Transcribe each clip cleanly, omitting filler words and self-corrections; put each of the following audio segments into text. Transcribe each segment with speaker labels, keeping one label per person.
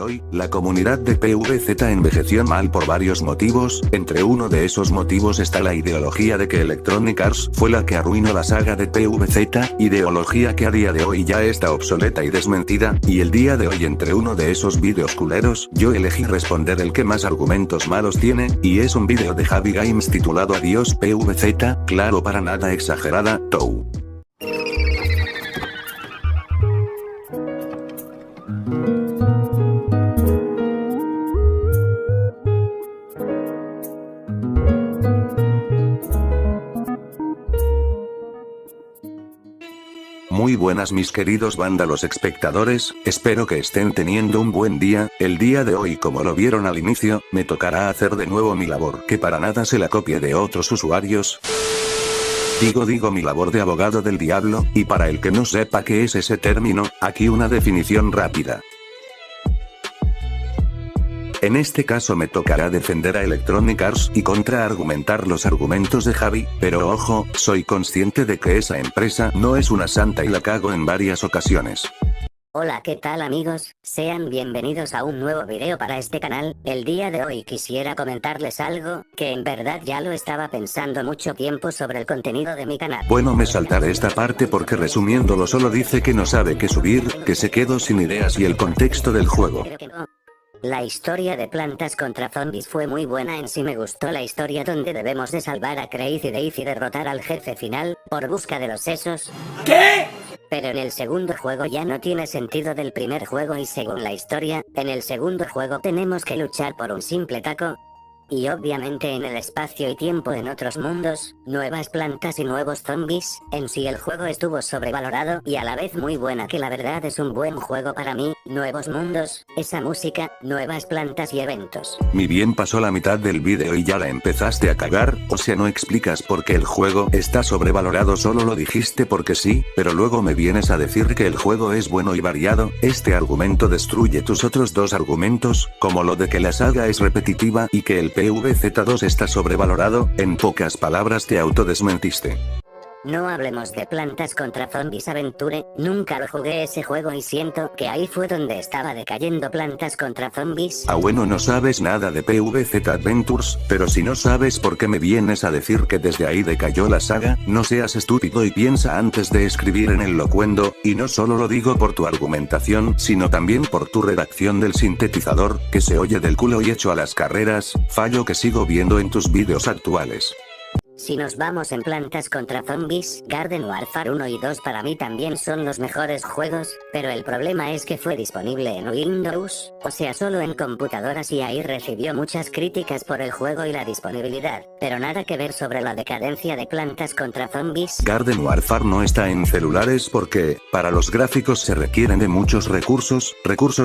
Speaker 1: de hoy, la comunidad de PvZ envejeció mal por varios motivos, entre uno de esos motivos está la ideología de que Electronic Arts fue la que arruinó la saga de PvZ, ideología que a día de hoy ya está obsoleta y desmentida, y el día de hoy entre uno de esos vídeos culeros, yo elegí responder el que más argumentos malos tiene, y es un vídeo de Javi Games titulado Adiós PvZ, claro para nada exagerada, Tou. Muy buenas mis queridos vándalos espectadores, espero que estén teniendo un buen día. El día de hoy, como lo vieron al inicio, me tocará hacer de nuevo mi labor, que para nada se la copie de otros usuarios. Digo mi labor de abogado del diablo, y para el que no sepa qué es ese término, aquí una definición rápida. En este caso me tocará defender a Electronic Arts y contraargumentar los argumentos de Javi, pero ojo, soy consciente de que esa empresa no es una santa y la cago en varias ocasiones.
Speaker 2: Hola, ¿qué tal amigos? Sean bienvenidos a un nuevo video para este canal. El día de hoy quisiera comentarles algo, que en verdad ya lo estaba pensando mucho tiempo sobre el contenido de mi canal.
Speaker 1: Bueno, me saltaré esta parte porque resumiéndolo solo dice que no sabe qué subir, que se quedó sin ideas y el contexto del juego.
Speaker 2: Creo que no. La historia de Plantas contra Zombies fue muy buena en sí, me gustó la historia donde debemos de salvar a Crazy Dave y derrotar al jefe final, por busca de los sesos.
Speaker 3: ¿Qué?
Speaker 2: Pero en el segundo juego ya no tiene sentido del primer juego y según la historia, en el segundo juego tenemos que luchar por un simple taco. Y obviamente en el espacio y tiempo en otros mundos, nuevas plantas y nuevos zombies, en sí el juego estuvo sobrevalorado y a la vez muy buena, que la verdad es un buen juego para mí, nuevos mundos, esa música, nuevas plantas y eventos.
Speaker 1: Mi bien pasó la mitad del vídeo y ya la empezaste a cagar, o sea no explicas por qué el juego está sobrevalorado, solo lo dijiste porque sí, pero luego me vienes a decir que el juego es bueno y variado. Este argumento destruye tus otros dos argumentos, como lo de que la saga es repetitiva y que el PvZ2 está sobrevalorado, en pocas palabras te autodesmentiste.
Speaker 2: No hablemos de Plantas contra Zombies Aventure, nunca lo jugué ese juego y siento que ahí fue donde estaba decayendo Plantas contra Zombies.
Speaker 1: Ah bueno, no sabes nada de PvZ Adventures, pero si no sabes por qué me vienes a decir que desde ahí decayó la saga, no seas estúpido y piensa antes de escribir en el locuendo, y no solo lo digo por tu argumentación, sino también por tu redacción del sintetizador, que se oye del culo y hecho a las carreras, fallo que sigo viendo en tus vídeos actuales.
Speaker 2: Si nos vamos en Plantas contra Zombies, Garden Warfare 1 y 2 para mí también son los mejores juegos, pero el problema es que fue disponible en Windows, o sea solo en computadoras y ahí recibió muchas críticas por el juego y la disponibilidad, pero nada que ver sobre la decadencia de Plantas contra Zombies.
Speaker 1: Garden Warfare no está en celulares porque, para los gráficos se requieren de muchos recursos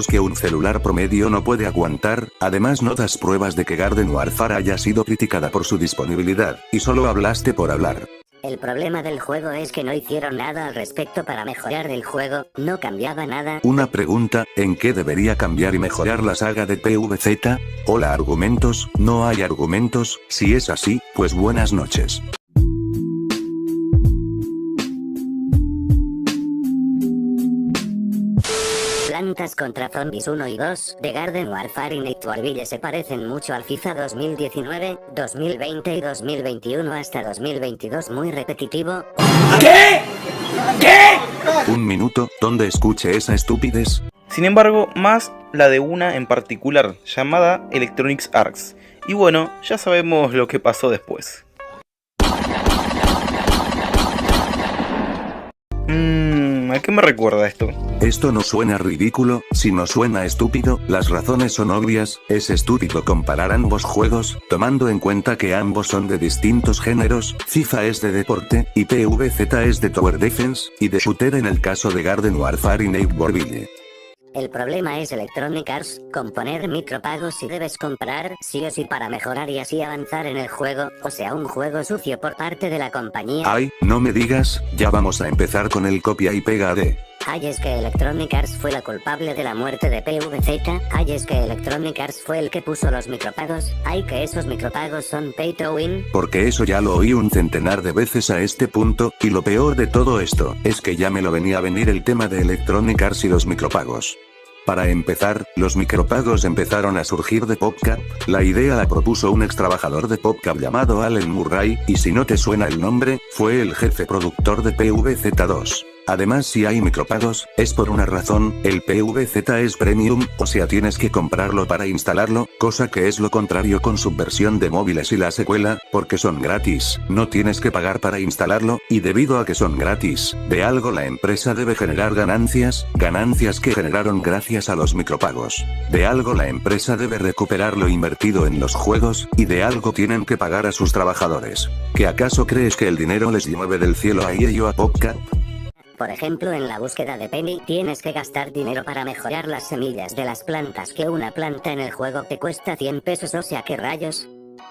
Speaker 1: que un celular promedio no puede aguantar, además no das pruebas de que Garden Warfare haya sido criticada por su disponibilidad, y solo hablaste por hablar.
Speaker 2: El problema del juego es que no hicieron nada al respecto para mejorar el juego, no cambiaba nada.
Speaker 1: Una pregunta, ¿en qué debería cambiar y mejorar la saga de PvZ? Hola argumentos, no hay argumentos, si es así, pues buenas noches.
Speaker 2: Plantas contra Zombies 1 y 2, de Garden Warfare y Night Warville se parecen mucho al FIFA 2019, 2020 y 2021 hasta 2022, muy repetitivo.
Speaker 3: ¿Qué?
Speaker 1: Un minuto, ¿dónde escuché esa estupidez?
Speaker 4: Sin embargo, más la de una en particular, llamada Electronic Arts. Y bueno, ya sabemos lo que pasó después. ¿A qué me recuerda esto?
Speaker 1: Esto no suena ridículo, sino suena estúpido, las razones son obvias, es estúpido comparar ambos juegos, tomando en cuenta que ambos son de distintos géneros, FIFA es de deporte, y PvZ es de Tower Defense, y de shooter en el caso de Garden Warfare y Night Warville.
Speaker 2: El problema es Electronic Arts, con poner micropagos si debes comprar sí o sí para mejorar y así avanzar en el juego, o sea un juego sucio por parte de la compañía.
Speaker 1: Ay, no me digas, ya vamos a empezar con el copia y pega de...
Speaker 2: Ay, es que Electronic Arts fue la culpable de la muerte de PvZ. Ay, es que Electronic Arts fue el que puso los micropagos. Ay, que esos micropagos son pay to win.
Speaker 1: Porque eso ya lo oí un centenar de veces a este punto, y lo peor de todo esto, es que ya me lo venía a venir el tema de Electronic Arts y los micropagos. Para empezar, los micropagos empezaron a surgir de PopCap. La idea la propuso un ex trabajador de PopCap llamado Allen Murray, y si no te suena el nombre, fue el jefe productor de PVZ2. Además, si hay micropagos, es por una razón: el PVZ es premium, o sea tienes que comprarlo para instalarlo, cosa que es lo contrario con su versión de móviles y la secuela, porque son gratis, no tienes que pagar para instalarlo, y debido a que son gratis, de algo la empresa debe generar ganancias que generaron gracias a los micropagos. De algo la empresa debe recuperar lo invertido en los juegos, y de algo tienen que pagar a sus trabajadores. ¿Qué acaso crees que el dinero les llueve del cielo a EA o a PopCap?
Speaker 2: Por ejemplo, en la búsqueda de Penny, tienes que gastar dinero para mejorar las semillas de las plantas, que una planta en el juego te cuesta 100 pesos, o sea, ¿qué rayos?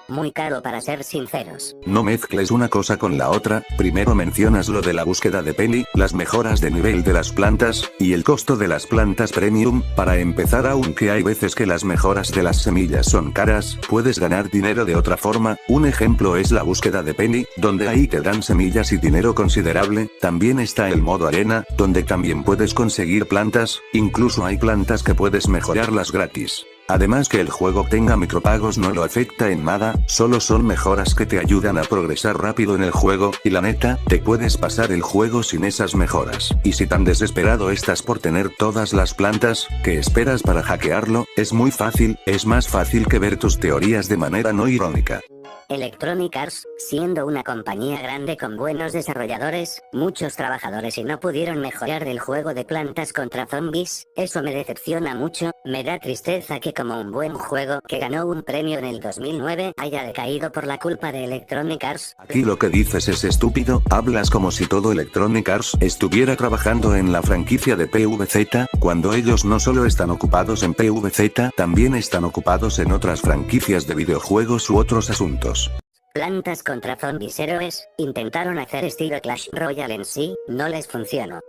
Speaker 2: Muy caro, para ser sinceros.
Speaker 1: No mezcles una cosa con la otra. Primero mencionas lo de la búsqueda de Penny, las mejoras de nivel de las plantas, y el costo de las plantas premium. Para empezar, aunque hay veces que las mejoras de las semillas son caras, puedes ganar dinero de otra forma. Un ejemplo es la búsqueda de Penny, donde ahí te dan semillas y dinero considerable. También está el modo arena, donde también puedes conseguir plantas, incluso hay plantas que puedes mejorarlas gratis. Además, que el juego tenga micropagos no lo afecta en nada, solo son mejoras que te ayudan a progresar rápido en el juego, y la neta, te puedes pasar el juego sin esas mejoras. Y si tan desesperado estás por tener todas las plantas, ¿qué esperas para hackearlo? Es muy fácil, es más fácil que ver tus teorías de manera no irónica.
Speaker 2: Electronic Arts, siendo una compañía grande con buenos desarrolladores, muchos trabajadores, y no pudieron mejorar el juego de Plantas contra Zombies, eso me decepciona mucho. Me da tristeza que como un buen juego, que ganó un premio en el 2009, haya decaído por la culpa de Electronic Arts.
Speaker 1: Aquí lo que dices es estúpido, hablas como si todo Electronic Arts estuviera trabajando en la franquicia de PVZ, cuando ellos no solo están ocupados en PVZ, también están ocupados en otras franquicias de videojuegos u otros asuntos.
Speaker 2: Plantas contra Zombies Héroes, intentaron hacer estilo Clash Royale en sí, no les funcionó.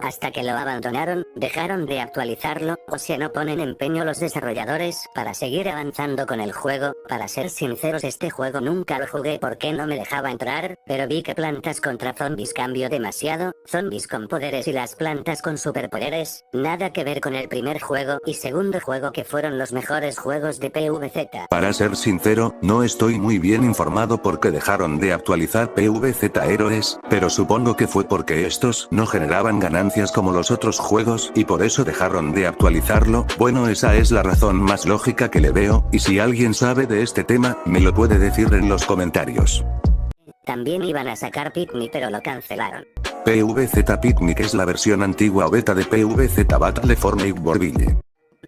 Speaker 2: Hasta que lo abandonaron, dejaron de actualizarlo, o sea, no ponen empeño los desarrolladores para seguir avanzando con el juego. Para ser sinceros, este juego nunca lo jugué porque no me dejaba entrar, pero vi que Plantas contra Zombies cambió demasiado, zombies con poderes y las plantas con superpoderes, nada que ver con el primer juego y segundo juego, que fueron los mejores juegos de PVZ.
Speaker 1: Para ser sincero, no estoy muy bien informado porque dejaron de actualizar PVZ Héroes, pero supongo que fue porque estos no generaban ganancias como los otros juegos, y por eso dejaron de actualizarlo. Bueno, esa es la razón más lógica que le veo, y si alguien sabe de este tema, me lo puede decir en los comentarios.
Speaker 2: También iban a sacar Pikmin, pero lo cancelaron.
Speaker 1: PVZ Picnic es la versión antigua o beta de PVZ Battle for Neighborville.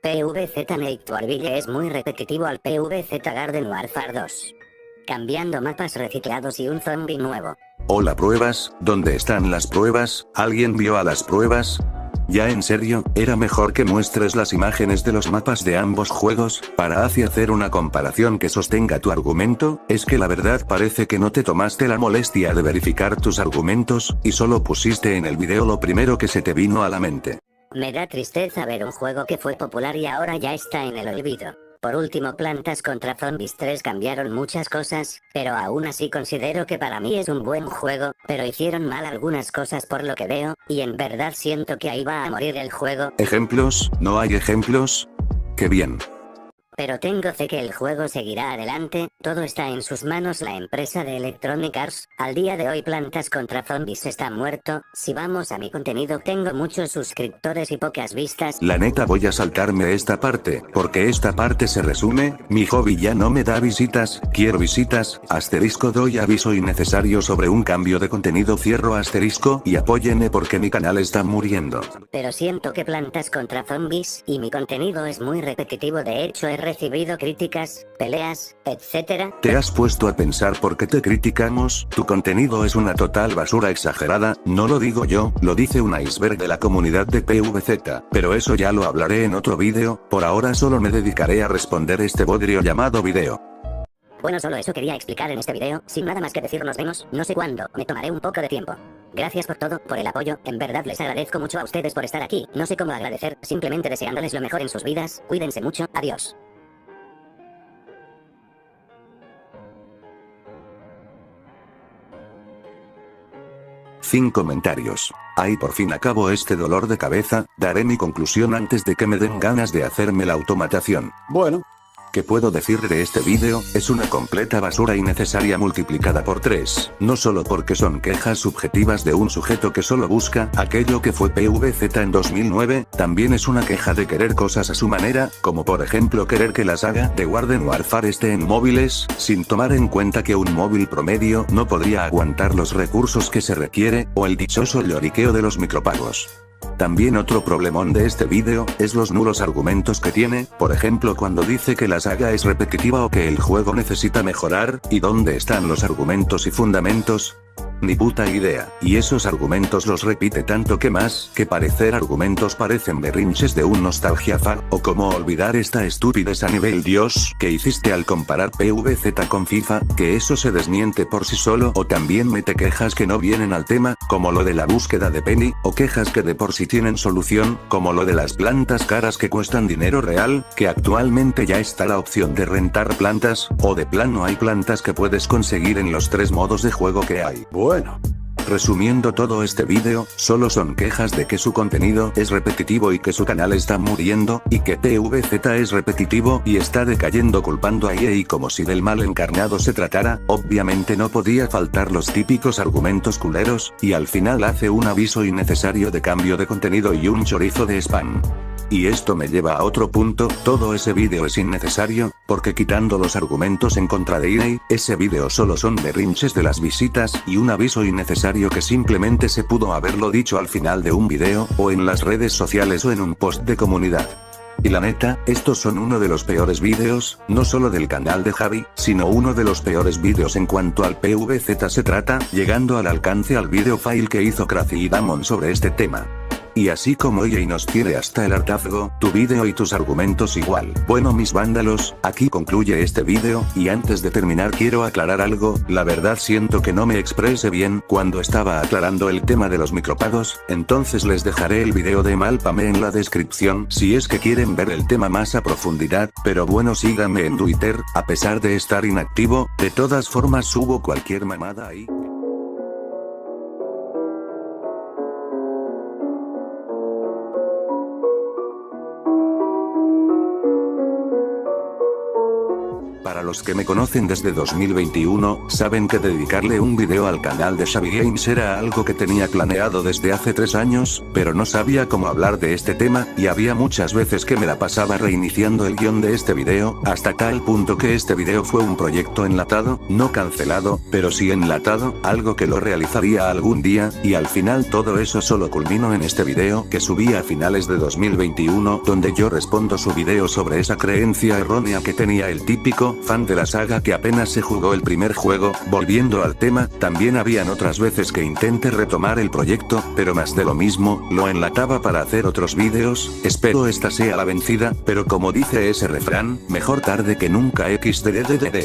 Speaker 2: PVZ Neighborville es muy repetitivo al PVZ Garden Warfare 2. Cambiando mapas reciclados y un zombie nuevo.
Speaker 1: Hola, pruebas, ¿dónde están las pruebas? ¿Alguien vio a las pruebas? Ya en serio, era mejor que muestres las imágenes de los mapas de ambos juegos, para así hacer una comparación que sostenga tu argumento. Es que la verdad parece que no te tomaste la molestia de verificar tus argumentos, y solo pusiste en el video lo primero que se te vino a la mente.
Speaker 2: Me da tristeza ver un juego que fue popular y ahora ya está en el olvido. Por último, Plantas contra Zombies 3 cambiaron muchas cosas, pero aún así considero que para mí es un buen juego, pero hicieron mal algunas cosas por lo que veo, y en verdad siento que ahí va a morir el juego.
Speaker 1: ¿Ejemplos? ¿No hay ejemplos? ¡Qué bien!
Speaker 2: Pero tengo fe que el juego seguirá adelante, todo está en sus manos. La empresa de Electronic Arts, al día de hoy Plantas contra Zombies está muerto. Si vamos a mi contenido, tengo muchos suscriptores y pocas vistas.
Speaker 1: La neta voy a saltarme esta parte, porque esta parte se resume: mi hobby ya no me da visitas, quiero visitas, asterisco, doy aviso innecesario sobre un cambio de contenido, cierro asterisco, y apóyenme porque mi canal está muriendo.
Speaker 2: Pero siento que Plantas contra Zombies y mi contenido es muy repetitivo, de hecho he recibido críticas, peleas, etc.
Speaker 1: ¿Te has puesto a pensar por qué te criticamos? Tu contenido es una total basura exagerada, no lo digo yo, lo dice un iceberg de la comunidad de PVZ, pero eso ya lo hablaré en otro vídeo. Por ahora solo me dedicaré a responder este bodrio llamado video.
Speaker 2: Bueno, solo eso quería explicar en este video, sin nada más que decir. Nos vemos, no sé cuándo, me tomaré un poco de tiempo. Gracias por todo, por el apoyo, en verdad les agradezco mucho a ustedes por estar aquí, no sé cómo agradecer, simplemente deseándoles lo mejor en sus vidas, cuídense mucho, adiós.
Speaker 1: Fin comentarios. Ahí por fin acabo este dolor de cabeza, daré mi conclusión antes de que me den ganas de hacerme la automatación. Bueno. ¿Qué puedo decir de este vídeo? Es una completa basura innecesaria multiplicada por 3, no solo porque son quejas subjetivas de un sujeto que solo busca aquello que fue PvZ en 2009, también es una queja de querer cosas a su manera, como por ejemplo querer que la saga de Garden Warfare esté en móviles, sin tomar en cuenta que un móvil promedio no podría aguantar los recursos que se requiere, o el dichoso lloriqueo de los micropagos. También otro problemón de este vídeo, es los nulos argumentos que tiene, por ejemplo cuando dice que la saga es repetitiva o que el juego necesita mejorar, ¿y dónde están los argumentos y fundamentos? Ni puta idea, y esos argumentos los repite tanto que más que parecer argumentos parecen berrinches de un nostalgia fan, o como olvidar esta estupidez a nivel Dios que hiciste al comparar PvZ con FIFA, que eso se desmiente por sí solo, o también mete quejas que no vienen al tema, como lo de la búsqueda de Penny, o quejas que de por sí tienen solución, como lo de las plantas caras que cuestan dinero real, que actualmente ya está la opción de rentar plantas, o de plano hay plantas que puedes conseguir en los 3 modos de juego que hay. Bueno. Resumiendo todo este vídeo, solo son quejas de que su contenido es repetitivo y que su canal está muriendo, y que PvZ es repetitivo y está decayendo culpando a EA como si del mal encarnado se tratara, obviamente no podía faltar los típicos argumentos culeros, y al final hace un aviso innecesario de cambio de contenido y un chorizo de spam. Y esto me lleva a otro punto, todo ese vídeo es innecesario, porque quitando los argumentos en contra de EA, ese vídeo solo son berrinches de las visitas y un aviso innecesario que simplemente se pudo haberlo dicho al final de un vídeo, o en las redes sociales o en un post de comunidad. Y la neta, estos son uno de los peores vídeos, no solo del canal de Javi, sino uno de los peores vídeos en cuanto al PvZ se trata, llegando al alcance al video file que hizo Crazy y Damon sobre este tema. Y así como EA nos tiene hasta el hartazgo, tu vídeo y tus argumentos igual. Bueno mis vándalos, aquí concluye este vídeo, y antes de terminar quiero aclarar algo, la verdad siento que no me expresé bien cuando estaba aclarando el tema de los micropagos, entonces les dejaré el vídeo de Malpame en la descripción si es que quieren ver el tema más a profundidad, pero bueno síganme en Twitter, a pesar de estar inactivo, de todas formas subo cualquier mamada ahí. Para los que me conocen desde 2021, saben que dedicarle un video al canal de Xavi Games era algo que tenía planeado desde hace 3 años, pero no sabía cómo hablar de este tema, y había muchas veces que me la pasaba reiniciando el guión de este video, hasta tal punto que este video fue un proyecto enlatado, no cancelado, pero sí enlatado, algo que lo realizaría algún día, y al final todo eso solo culminó en este video que subí a finales de 2021, donde yo respondo su video sobre esa creencia errónea que tenía el típico fan de la saga que apenas se jugó el primer juego. Volviendo al tema, también habían otras veces que intenté retomar el proyecto, pero más de lo mismo, lo enlataba para hacer otros vídeos, espero esta sea la vencida, pero como dice ese refrán, mejor tarde que nunca xddddd.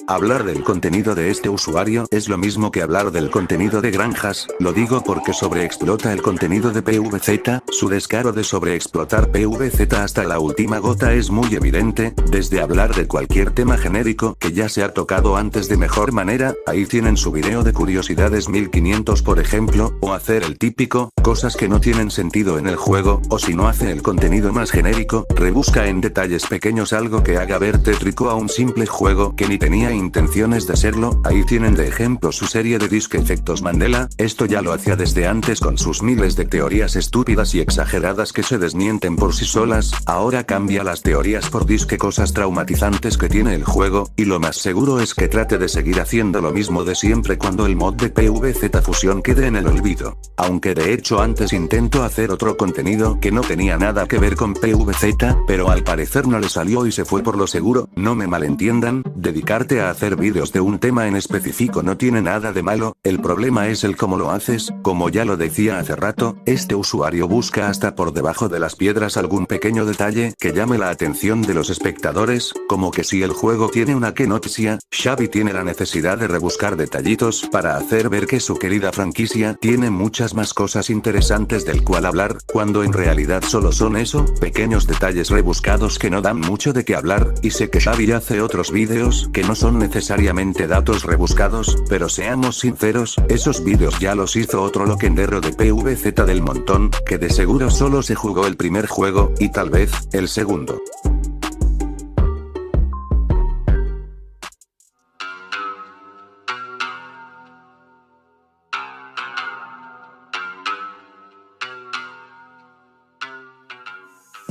Speaker 1: Hablar del contenido de este usuario es lo mismo que hablar del contenido de granjas, lo digo porque sobreexplota el contenido de PvZ, su descaro de sobreexplotar PvZ hasta la última gota es muy evidente, desde hablar de cualquier tema genérico que ya se ha tocado antes de mejor manera, ahí tienen su video de curiosidades 1500 por ejemplo, o hacer el típico, cosas que no tienen sentido en el juego, o si no hace el contenido más genérico, rebusca en detalles pequeños algo que haga ver tétrico a un simple juego que ni tenía intenciones de serlo, ahí tienen de ejemplo su serie de Disque Efectos Mandela, esto ya lo hacía desde antes con sus miles de teorías estúpidas y exageradas que se desmienten por sí solas, ahora cambia las teorías por disque cosas traumatizantes que tiene el juego, y lo más seguro es que trate de seguir haciendo lo mismo de siempre cuando el mod de PvZ Fusión quede en el olvido. Aunque de hecho antes intentó hacer otro contenido que no tenía nada que ver con PvZ, pero al parecer no le salió y se fue por lo seguro, no me malentiendan, dedicarte a a hacer vídeos de un tema en específico no tiene nada de malo, el problema es el cómo lo haces, como ya lo decía hace rato, este usuario busca hasta por debajo de las piedras algún pequeño detalle que llame la atención de los espectadores, como que si el juego tiene una que noticia, Xavi tiene la necesidad de rebuscar detallitos para hacer ver que su querida franquicia tiene muchas más cosas interesantes del cual hablar, cuando en realidad solo son eso, pequeños detalles rebuscados que no dan mucho de qué hablar, y sé que Xavi hace otros vídeos que no son necesariamente datos rebuscados, pero seamos sinceros, esos vídeos ya los hizo otro loquendero de PvZ del montón, que de seguro solo se jugó el primer juego, y tal vez, el segundo.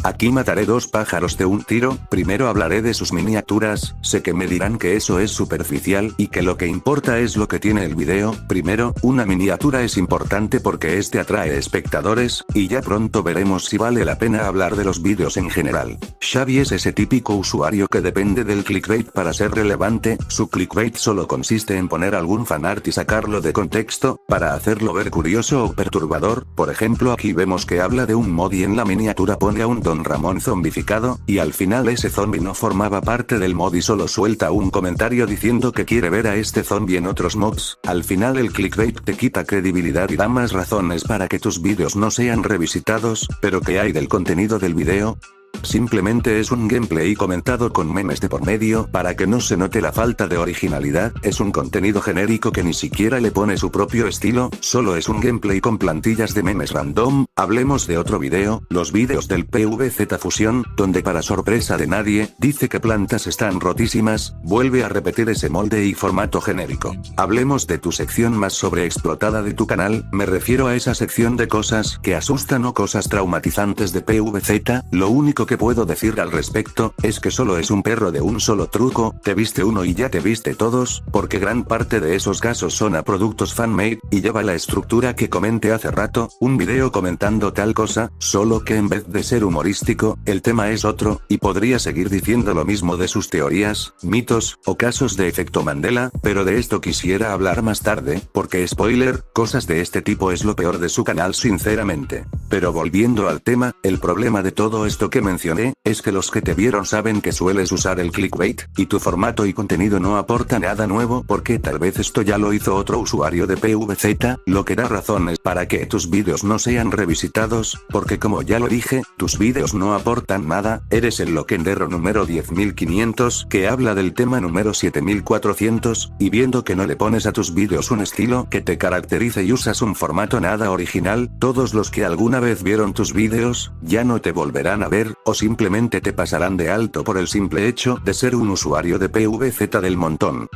Speaker 1: Aquí mataré dos pájaros de un tiro, primero hablaré de sus miniaturas, sé que me dirán que eso es superficial y que lo que importa es lo que tiene el video, primero, una miniatura es importante porque este atrae espectadores, y ya pronto veremos si vale la pena hablar de los vídeos en general. Xavi es ese típico usuario que depende del clickbait para ser relevante, su clickbait solo consiste en poner algún fanart y sacarlo de contexto, para hacerlo ver curioso o perturbador, por ejemplo aquí vemos que habla de un mod y en la miniatura pone a un Don Ramón zombificado, y al final ese zombie no formaba parte del mod y solo suelta un comentario diciendo que quiere ver a este zombie en otros mods, al final el clickbait te quita credibilidad y da más razones para que tus vídeos no sean revisitados, pero ¿qué hay del contenido del video? Simplemente es un gameplay comentado con memes de por medio para que no se note la falta de originalidad, es un contenido genérico que ni siquiera le pone su propio estilo, solo es un gameplay con plantillas de memes random. Hablemos de otro video, los vídeos del PvZ Fusión, donde para sorpresa de nadie, dice que plantas están rotísimas, vuelve a repetir ese molde y formato genérico. Hablemos de tu sección más sobreexplotada de tu canal, me refiero a esa sección de cosas que asustan o cosas traumatizantes de PvZ, lo único que puedo decir al respecto, es que solo es un perro de un solo truco, te viste uno y ya te viste todos, porque gran parte de esos casos son a productos fanmade, y lleva la estructura que comenté hace rato, un video comentando tal cosa, solo que en vez de ser humorístico, el tema es otro, y podría seguir diciendo lo mismo de sus teorías, mitos, o casos de efecto Mandela, pero de esto quisiera hablar más tarde, porque spoiler, cosas de este tipo es lo peor de su canal sinceramente. Pero volviendo al tema, el problema de todo esto que mencioné, es que los que te vieron saben que sueles usar el clickbait, y tu formato y contenido no aporta nada nuevo porque tal vez esto ya lo hizo otro usuario de PvZ, lo que da razones para que tus vídeos no sean revisitados, porque como ya lo dije, tus vídeos no aportan nada, eres el loquendero número 10.500 que habla del tema número 7.400, y viendo que no le pones a tus vídeos un estilo que te caracterice y usas un formato nada original, todos los que alguna vez vieron tus vídeos, ya no te volverán a ver, o simplemente te pasarán de alto por el simple hecho de ser un usuario de PvZ del montón.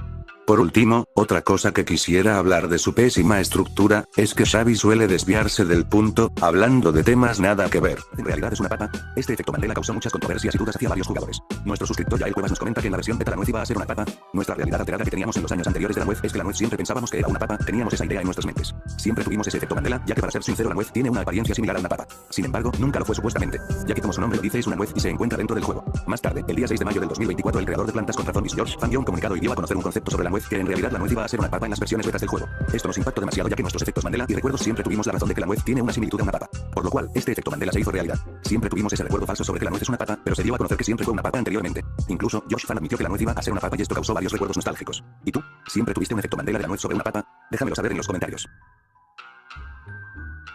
Speaker 1: Por último, otra cosa que quisiera hablar de su pésima estructura, es que Xavi suele desviarse del punto, hablando de temas nada que ver. En realidad es una papa. Este efecto Mandela causó muchas controversias y dudas hacia varios jugadores. Nuestro suscriptor Yael Cuevas nos comenta que en la versión beta la nuez iba a ser una papa. Nuestra realidad alterada que teníamos en los años anteriores de la nuez es que la nuez siempre pensábamos que era una papa, teníamos esa idea en nuestras mentes. Siempre tuvimos ese efecto Mandela, ya que para ser sincero la nuez tiene una apariencia similar a una papa. Sin embargo, nunca lo fue supuestamente, ya que como su nombre lo dice es una nuez y se encuentra dentro del juego. Más tarde, el día 6 de mayo del 2024 el creador de Plantas contra Zombies George Fan dio un comunicado y dio a conocer un concepto sobre la nuez, que en realidad la nuez iba a ser una papa en las versiones betas del juego. Esto nos impactó demasiado ya que nuestros efectos Mandela y recuerdos siempre tuvimos la razón de que la nuez tiene una similitud a una papa. Por lo cual, este efecto Mandela se hizo realidad. Siempre tuvimos ese recuerdo falso sobre que la nuez es una papa, pero se dio a conocer que siempre fue una papa anteriormente. Incluso, Josh Fan admitió que la nuez iba a ser una papa y esto causó varios recuerdos nostálgicos. ¿Y tú? ¿Siempre tuviste un efecto Mandela de la nuez sobre una papa? Déjamelo saber en los comentarios.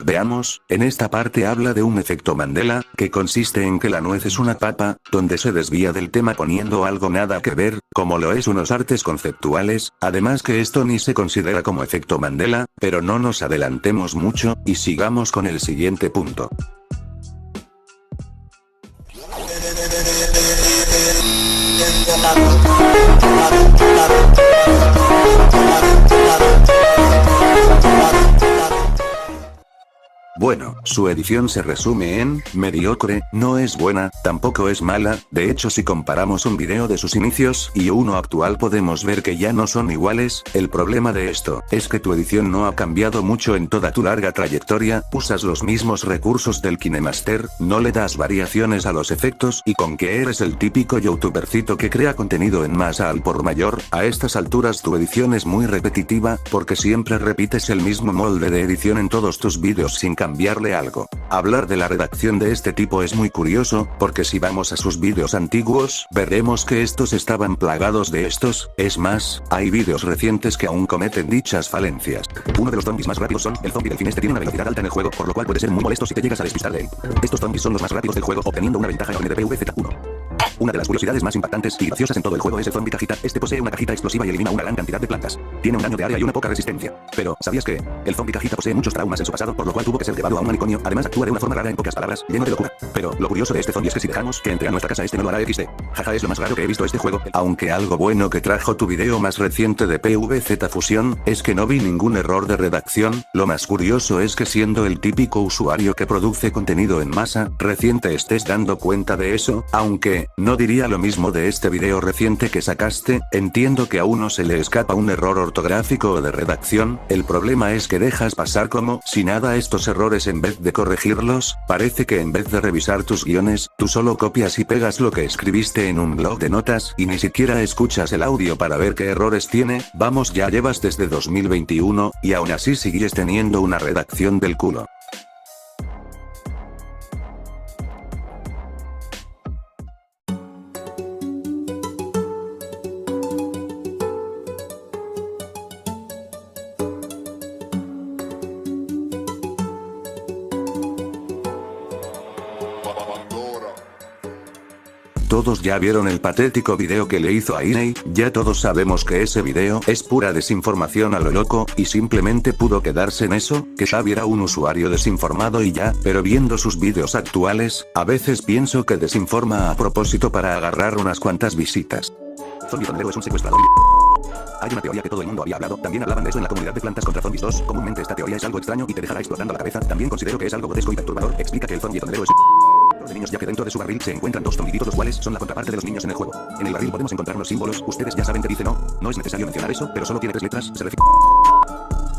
Speaker 1: Veamos, en esta parte habla de un efecto Mandela, que consiste en que la nuez es una papa, donde se desvía del tema poniendo algo nada que ver, como lo es unos artes conceptuales, además que esto ni se considera como efecto Mandela, pero no nos adelantemos mucho, y sigamos con el siguiente punto. Bueno, su edición se resume en, mediocre, no es buena, tampoco es mala, de hecho si comparamos un video de sus inicios y uno actual podemos ver que ya no son iguales. El problema de esto, es que tu edición no ha cambiado mucho en toda tu larga trayectoria, usas los mismos recursos del KineMaster, no le das variaciones a los efectos y con que eres el típico youtubercito que crea contenido en masa al por mayor, a estas alturas tu edición es muy repetitiva, porque siempre repites el mismo molde de edición en todos tus vídeos sin cambiarle algo. Hablar de la redacción de este tipo es muy curioso, porque si vamos a sus vídeos antiguos, veremos que estos estaban plagados de estos, es más, hay vídeos recientes que aún cometen dichas falencias. Uno de los zombies más rápidos son, el zombie del fin tiene una velocidad alta en el juego, por lo cual puede ser muy molesto si te llegas a despistar de él. Estos zombies son los más rápidos del juego, obteniendo una ventaja enorme de PvZ1. Una de las curiosidades más impactantes y graciosas en todo el juego es el zombie cajita. Este posee una cajita explosiva y elimina una gran cantidad de plantas. Tiene un daño de área y una poca resistencia. Pero, ¿sabías que el zombie cajita posee muchos traumas en su pasado, por lo cual tuvo que ser llevado a un manicomio? Además actúa de una forma rara, en pocas palabras, lleno de locura. Pero, lo curioso de este zombie es que si dejamos que entre a nuestra casa, este no lo hará XD. Jaja, es lo más raro que he visto este juego. Aunque algo bueno que trajo tu video más reciente de PvZ Fusión, es que no vi ningún error de redacción. Lo más curioso es que siendo el típico usuario que produce contenido en masa, reciente estés dando cuenta de eso, aunque, no diría lo mismo de este video reciente que sacaste. Entiendo que a uno se le escapa un error ortográfico o de redacción, el problema es que dejas pasar como si nada estos errores en vez de corregirlos. Parece que en vez de revisar tus guiones, tú solo copias y pegas lo que escribiste en un blog de notas y ni siquiera escuchas el audio para ver qué errores tiene. Vamos, ya llevas desde 2021, y aún así sigues teniendo una redacción del culo. Todos ya vieron el patético video que le hizo a Iney, ya todos sabemos que ese video es pura desinformación a lo loco, y simplemente pudo quedarse en eso, que Xavi era un usuario desinformado y ya, pero viendo sus vídeos actuales, a veces pienso que desinforma a propósito para agarrar unas cuantas visitas. Zombie Tonelero es un secuestrador. Hay una teoría que todo el mundo había hablado, también hablaban de eso en la comunidad de Plantas contra Zombies 2, comúnmente esta teoría es algo extraño y te dejará explotando la cabeza, también considero que es algo grotesco y perturbador, explica que el zombie tonelero es de niños ya que dentro de su barril se encuentran dos zombiditos los cuales son la contraparte de los niños en el juego. En el barril podemos encontrar los símbolos, ustedes ya saben que dice no es necesario mencionar eso, pero solo tiene 3 letras, se refiere.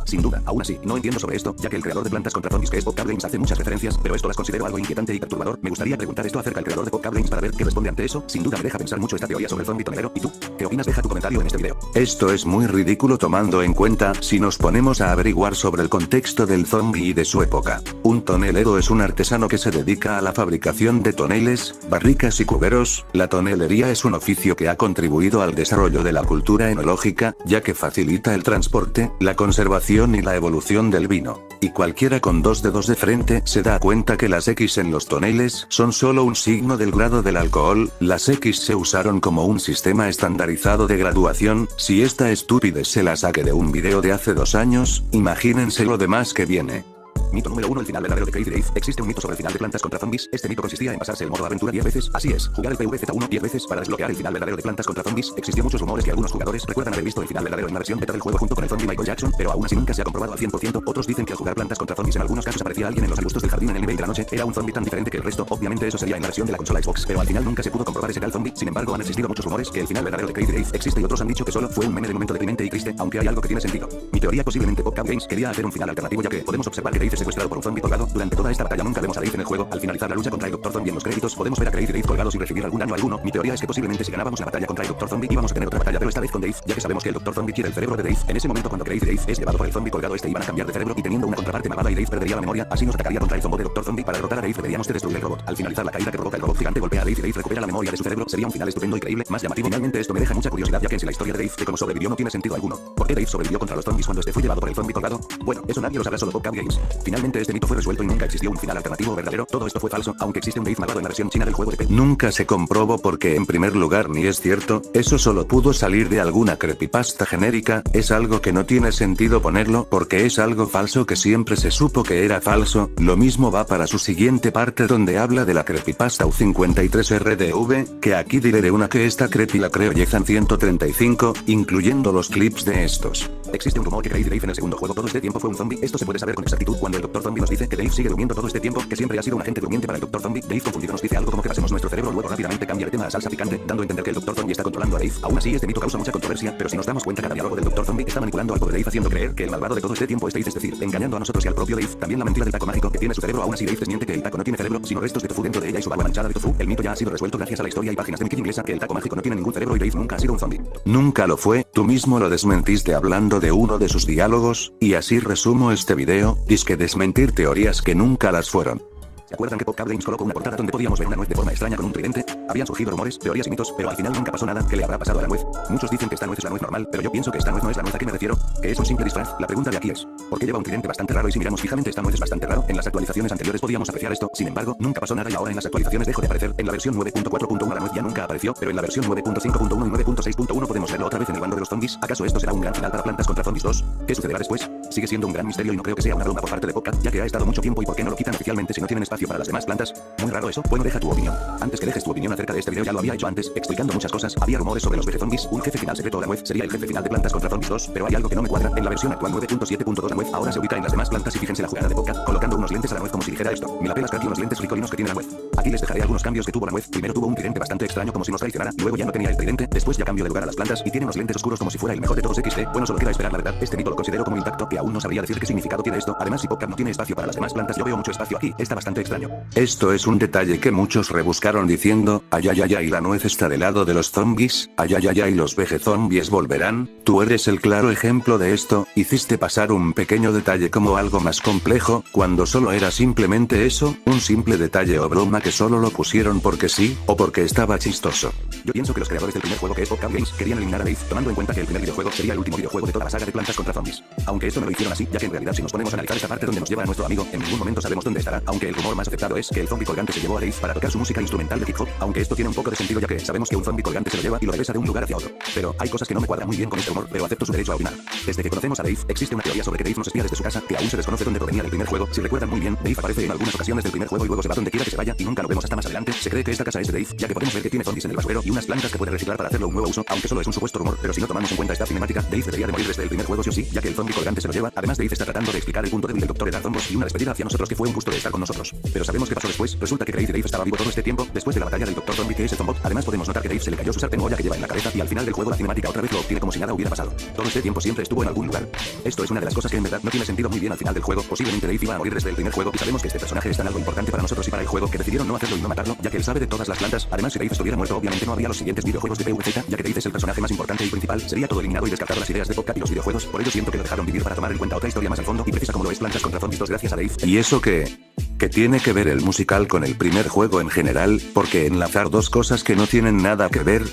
Speaker 1: Sin duda, aún así, no entiendo sobre esto, ya que el creador de Plantas contra Zombies que es PopCap Games hace muchas referencias, pero esto las considero algo inquietante y perturbador. Me gustaría preguntar esto acerca del creador de PopCap Games para ver qué responde ante eso. Sin duda me deja pensar mucho esta teoría sobre el zombie tonelero. ¿Y tú? ¿Qué opinas? Deja tu comentario en este video. Esto es muy ridículo tomando en cuenta, si nos ponemos a averiguar sobre el contexto del zombie y de su época. Un tonelero es un artesano que se dedica a la fabricación de toneles, barricas y cuberos. La tonelería es un oficio que ha contribuido al desarrollo de la cultura enológica, ya que facilita el transporte, la conservación y la evolución del vino. Y cualquiera con 2 dedos de frente se da cuenta que las X en los toneles son solo un signo del grado del alcohol. Las X se usaron como un sistema estandarizado de graduación. Si esta estupidez se la saque de un video de hace 2 años, imagínense lo demás que viene. Mito número 1: el final verdadero de Crazy Dave. Existe un mito sobre el final de Plantas contra Zombies. Este mito consistía en pasarse el modo aventura 10 veces. Así es, jugar el PvZ1 10 veces para desbloquear el final verdadero de Plantas contra Zombies. Existió muchos rumores que algunos jugadores recuerdan haber visto el final verdadero en la versión beta del juego junto con el zombie Michael Jackson, pero aún así nunca se ha comprobado al 100%. Otros dicen que al jugar Plantas contra Zombies en algunos casos aparecía alguien en los arbustos del jardín en el nivel de la noche. Era un zombie tan diferente que el resto. Obviamente eso sería en la versión de la consola Xbox, pero al final nunca se pudo comprobar ese tal zombie. Sin embargo, han existido muchos rumores que el final verdadero de Crazy Dave existe y otros han dicho que solo fue un meme de momento deprimente y triste, aunque hay algo que tiene sentido. Mi teoría: posiblemente PopCap Games quería hacer un final alternativo, ya que podemos observar que Dave es secuestrado por un zombie colgado. Durante toda esta batalla nunca vemos a Dave en el juego. Al finalizar la lucha contra el Dr. Zombie en los créditos podemos ver a Crazy Dave colgado sin recibir algún daño alguno. Mi teoría es que posiblemente si ganábamos la batalla contra el Dr. Zombie íbamos a tener otra batalla, pero esta vez con Dave, ya que sabemos que el Dr. Zombie quiere el cerebro de Dave. En ese momento cuando Crazy Dave es llevado por el zombie colgado, este iban a cambiar de cerebro y teniendo una contraparte malvada y Dave perdería la memoria, así nos atacaría contra el zombo de Dr. Zombie. Para derrotar a Dave deberíamos de destruir el robot. Al finalizar la caída que provoca el robot gigante golpea a Dave y Dave recupera la memoria de su cerebro. Sería un final estupendo y creíble, más llamativo. Finalmente esto me deja mucha curiosidad, ya que en sí la historia de Dave de cómo sobrevivió no tiene sentido alguno. ¿Por qué Dave sobrevivió contra los zombies cuando este fue llevado por el zombie colgado? Bueno, eso nadie lo sabrá, solo PopCap Games. Finalmente este mito fue resuelto y nunca existió un final alternativo verdadero. Todo esto fue falso, aunque existe un Dave malvado en la versión china del juego de P. Nunca se comprobó porque en primer lugar ni es cierto, eso solo pudo salir de alguna creepypasta genérica, es algo que no tiene sentido ponerlo porque es algo falso que siempre se supo que era falso. Lo mismo va para su siguiente parte donde habla de la creepypasta U53RDV, que aquí diré de una que esta creepy la creó Yezan 135, incluyendo los clips de estos. Existe un rumor que Crazy Dave en el segundo juego todo este tiempo fue un zombie. Esto se puede saber con exactitud cuando cuando el Dr. Zombie nos dice que Dave sigue durmiendo todo este tiempo, que siempre ha sido un agente durmiente para el Dr. Zombie, Dave confundido nos dice algo como que pasemos nuestro cerebro, luego rápidamente cambia de tema a salsa picante, dando a entender que el Dr. Zombie está controlando a Dave. Aún así, este mito causa mucha controversia, pero si nos damos cuenta, cada diálogo del Dr. Zombie está manipulando al pobre Dave, haciendo creer que el malvado de todo este tiempo es Dave, es decir, engañando a nosotros y al propio Dave. También la mentira del taco mágico que tiene su cerebro, aún así Dave desmiente que el taco no tiene cerebro, sino restos de tofu dentro de ella y su barba manchada de tofu. El mito ya ha sido resuelto gracias a la historia y páginas de Mickey inglesa que el taco mágico no tiene ningún cerebro y Dave nunca ha sido un zombie.
Speaker 3: Nunca lo fue, tú mismo lo desmentiste hablando de uno de sus diálogos, y así resumo este video, disque desmentir teorías que nunca las fueron.
Speaker 1: ¿Se acuerdan que PopCap Games colocó una portada donde podíamos ver una nuez de forma extraña con un tridente? Habían surgido rumores, teorías y mitos, pero al final nunca pasó nada. ¿Qué le habrá pasado a la nuez? Muchos dicen que esta nuez es la nuez normal, pero yo pienso que esta nuez no es la nuez a que me refiero, que es un simple disfraz. La pregunta de aquí es, ¿por qué lleva un tridente bastante raro? Y si miramos fijamente, esta nuez es bastante raro. En las actualizaciones anteriores podíamos apreciar esto, sin embargo, nunca pasó nada y ahora en las actualizaciones dejó de aparecer. En la versión 9.4.1 la nuez ya nunca apareció, pero en la versión 9.5.1 y 9.6.1 podemos verlo otra vez en el bando de los zombies. ¿Acaso esto será un gran final para Plantas contra Zombies 2? ¿Qué sucederá después? Sigue siendo un gran misterio y no creo que sea una broma por parte de PopCap, ya que ha estado mucho tiempo y ¿por qué no lo quitan oficialmente si no tienen espacio para las demás plantas? Muy raro eso. Bueno, deja tu opinión. Antes que dejes tu opinión acerca de este video, ya lo había hecho antes, explicando muchas cosas. Había rumores sobre los VG-Zombies, un jefe final secreto de la nuez sería el jefe final de Plantas contra Zombies 2, pero hay algo que no me cuadra. En la versión actual 9.7.2 la nuez ahora se ubica en las demás plantas y fíjense la jugada de PopCap, colocando unos lentes a la nuez como si dijera esto. Me la pelas Katy, unos lentes ricolinos que tiene la nuez. Aquí les dejaré algunos cambios que tuvo la nuez. Primero tuvo un tridente bastante extraño como si nos traicionara, luego ya no tenía el tridente, después ya cambió de lugar a las plantas y tiene unos lentes oscuros como si fuera el mejor de todos XD. Bueno, solo queda esperar la verdad. Este mito lo considero como intacto, que aún no sabría decir qué significado tiene esto. Además, si PopCap no tiene espacio para las demás plantas, yo veo mucho espacio aquí. Está bastante extraño.
Speaker 3: Esto es un detalle que muchos rebuscaron diciendo, ay ay ay ay, la nuez está del lado de los zombies, ay ay ay ay, los VG-Zombies volverán. Tú eres el claro ejemplo de esto, hiciste pasar un pequeño detalle como algo más complejo, cuando solo era simplemente eso, un simple detalle o broma que solo lo pusieron porque sí, o porque estaba chistoso.
Speaker 1: Yo pienso que los creadores del primer juego, que es PopCap Games, querían eliminar a Dave, tomando en cuenta que el primer videojuego sería el último videojuego de toda la saga de Plantas contra Zombies. Aunque esto no lo hicieron así, ya que en realidad si nos ponemos a analizar esta parte donde nos lleva a nuestro amigo, en ningún momento sabemos dónde estará, aunque el rumor más aceptado es que el zombie colgante se llevó a Dave para tocar su música instrumental de hip hop, aunque esto tiene un poco de sentido ya que sabemos que un zombie colgante se lo lleva y lo regresa de un lugar hacia otro. Pero hay cosas que no me cuadran muy bien con este rumor, pero acepto su derecho a opinar. Desde que conocemos a Dave, existe una teoría sobre que Dave nos espía desde su casa, que aún se desconoce dónde provenía del primer juego. Si recuerdan muy bien, Dave aparece en algunas ocasiones del primer juego y luego se va donde quiera que se vaya y nunca lo vemos hasta más adelante. Se cree que esta casa es de Dave, ya que podemos ver que tiene zombies en el basurero y unas plantas que puede reciclar para hacerlo un nuevo uso, aunque solo es un supuesto rumor, pero si no tomamos en cuenta esta cinemática, Dave debería de morir desde el primer juego sí o sí, ya que el zombie colgante se lo lleva. Además, Dave está tratando de explicar el punto débil del Dr. Edgar Zombos y una despedida hacia nosotros que fue un gusto de estar con nosotros. Pero sabemos qué pasó después. Resulta que Crazy Dave estaba vivo todo este tiempo, después de la batalla del Dr. Zombie que es el zombot. Además podemos notar que Dave se le cayó su sartén o olla que lleva en la cabeza y al final del juego la cinemática otra vez lo obtiene como si nada hubiera pasado. Todo este tiempo siempre estuvo en algún lugar. Esto es una de las cosas que en verdad no tiene sentido muy bien al final del juego. Posiblemente Dave iba a morir desde el primer juego y sabemos que este personaje es tan algo importante para nosotros y para el juego que decidieron no hacerlo y no matarlo, ya que él sabe de todas las plantas. Además, si Dave estuviera muerto obviamente no habría los siguientes videojuegos de PvZ, ya que Dave es el personaje más importante y principal. Sería todo eliminado y descartado las ideas de PopCap y los videojuegos. Por ello siento que lo dejaron vivir para tomar en cuenta otra historia más al fondo y precisa como lo es Plantas contra Zombies 2 gracias a Dave.
Speaker 3: ¿Y eso qué? ¿Qué tiene que ver el musical con el primer juego en general? Porque enlazar dos cosas que no tienen nada que ver.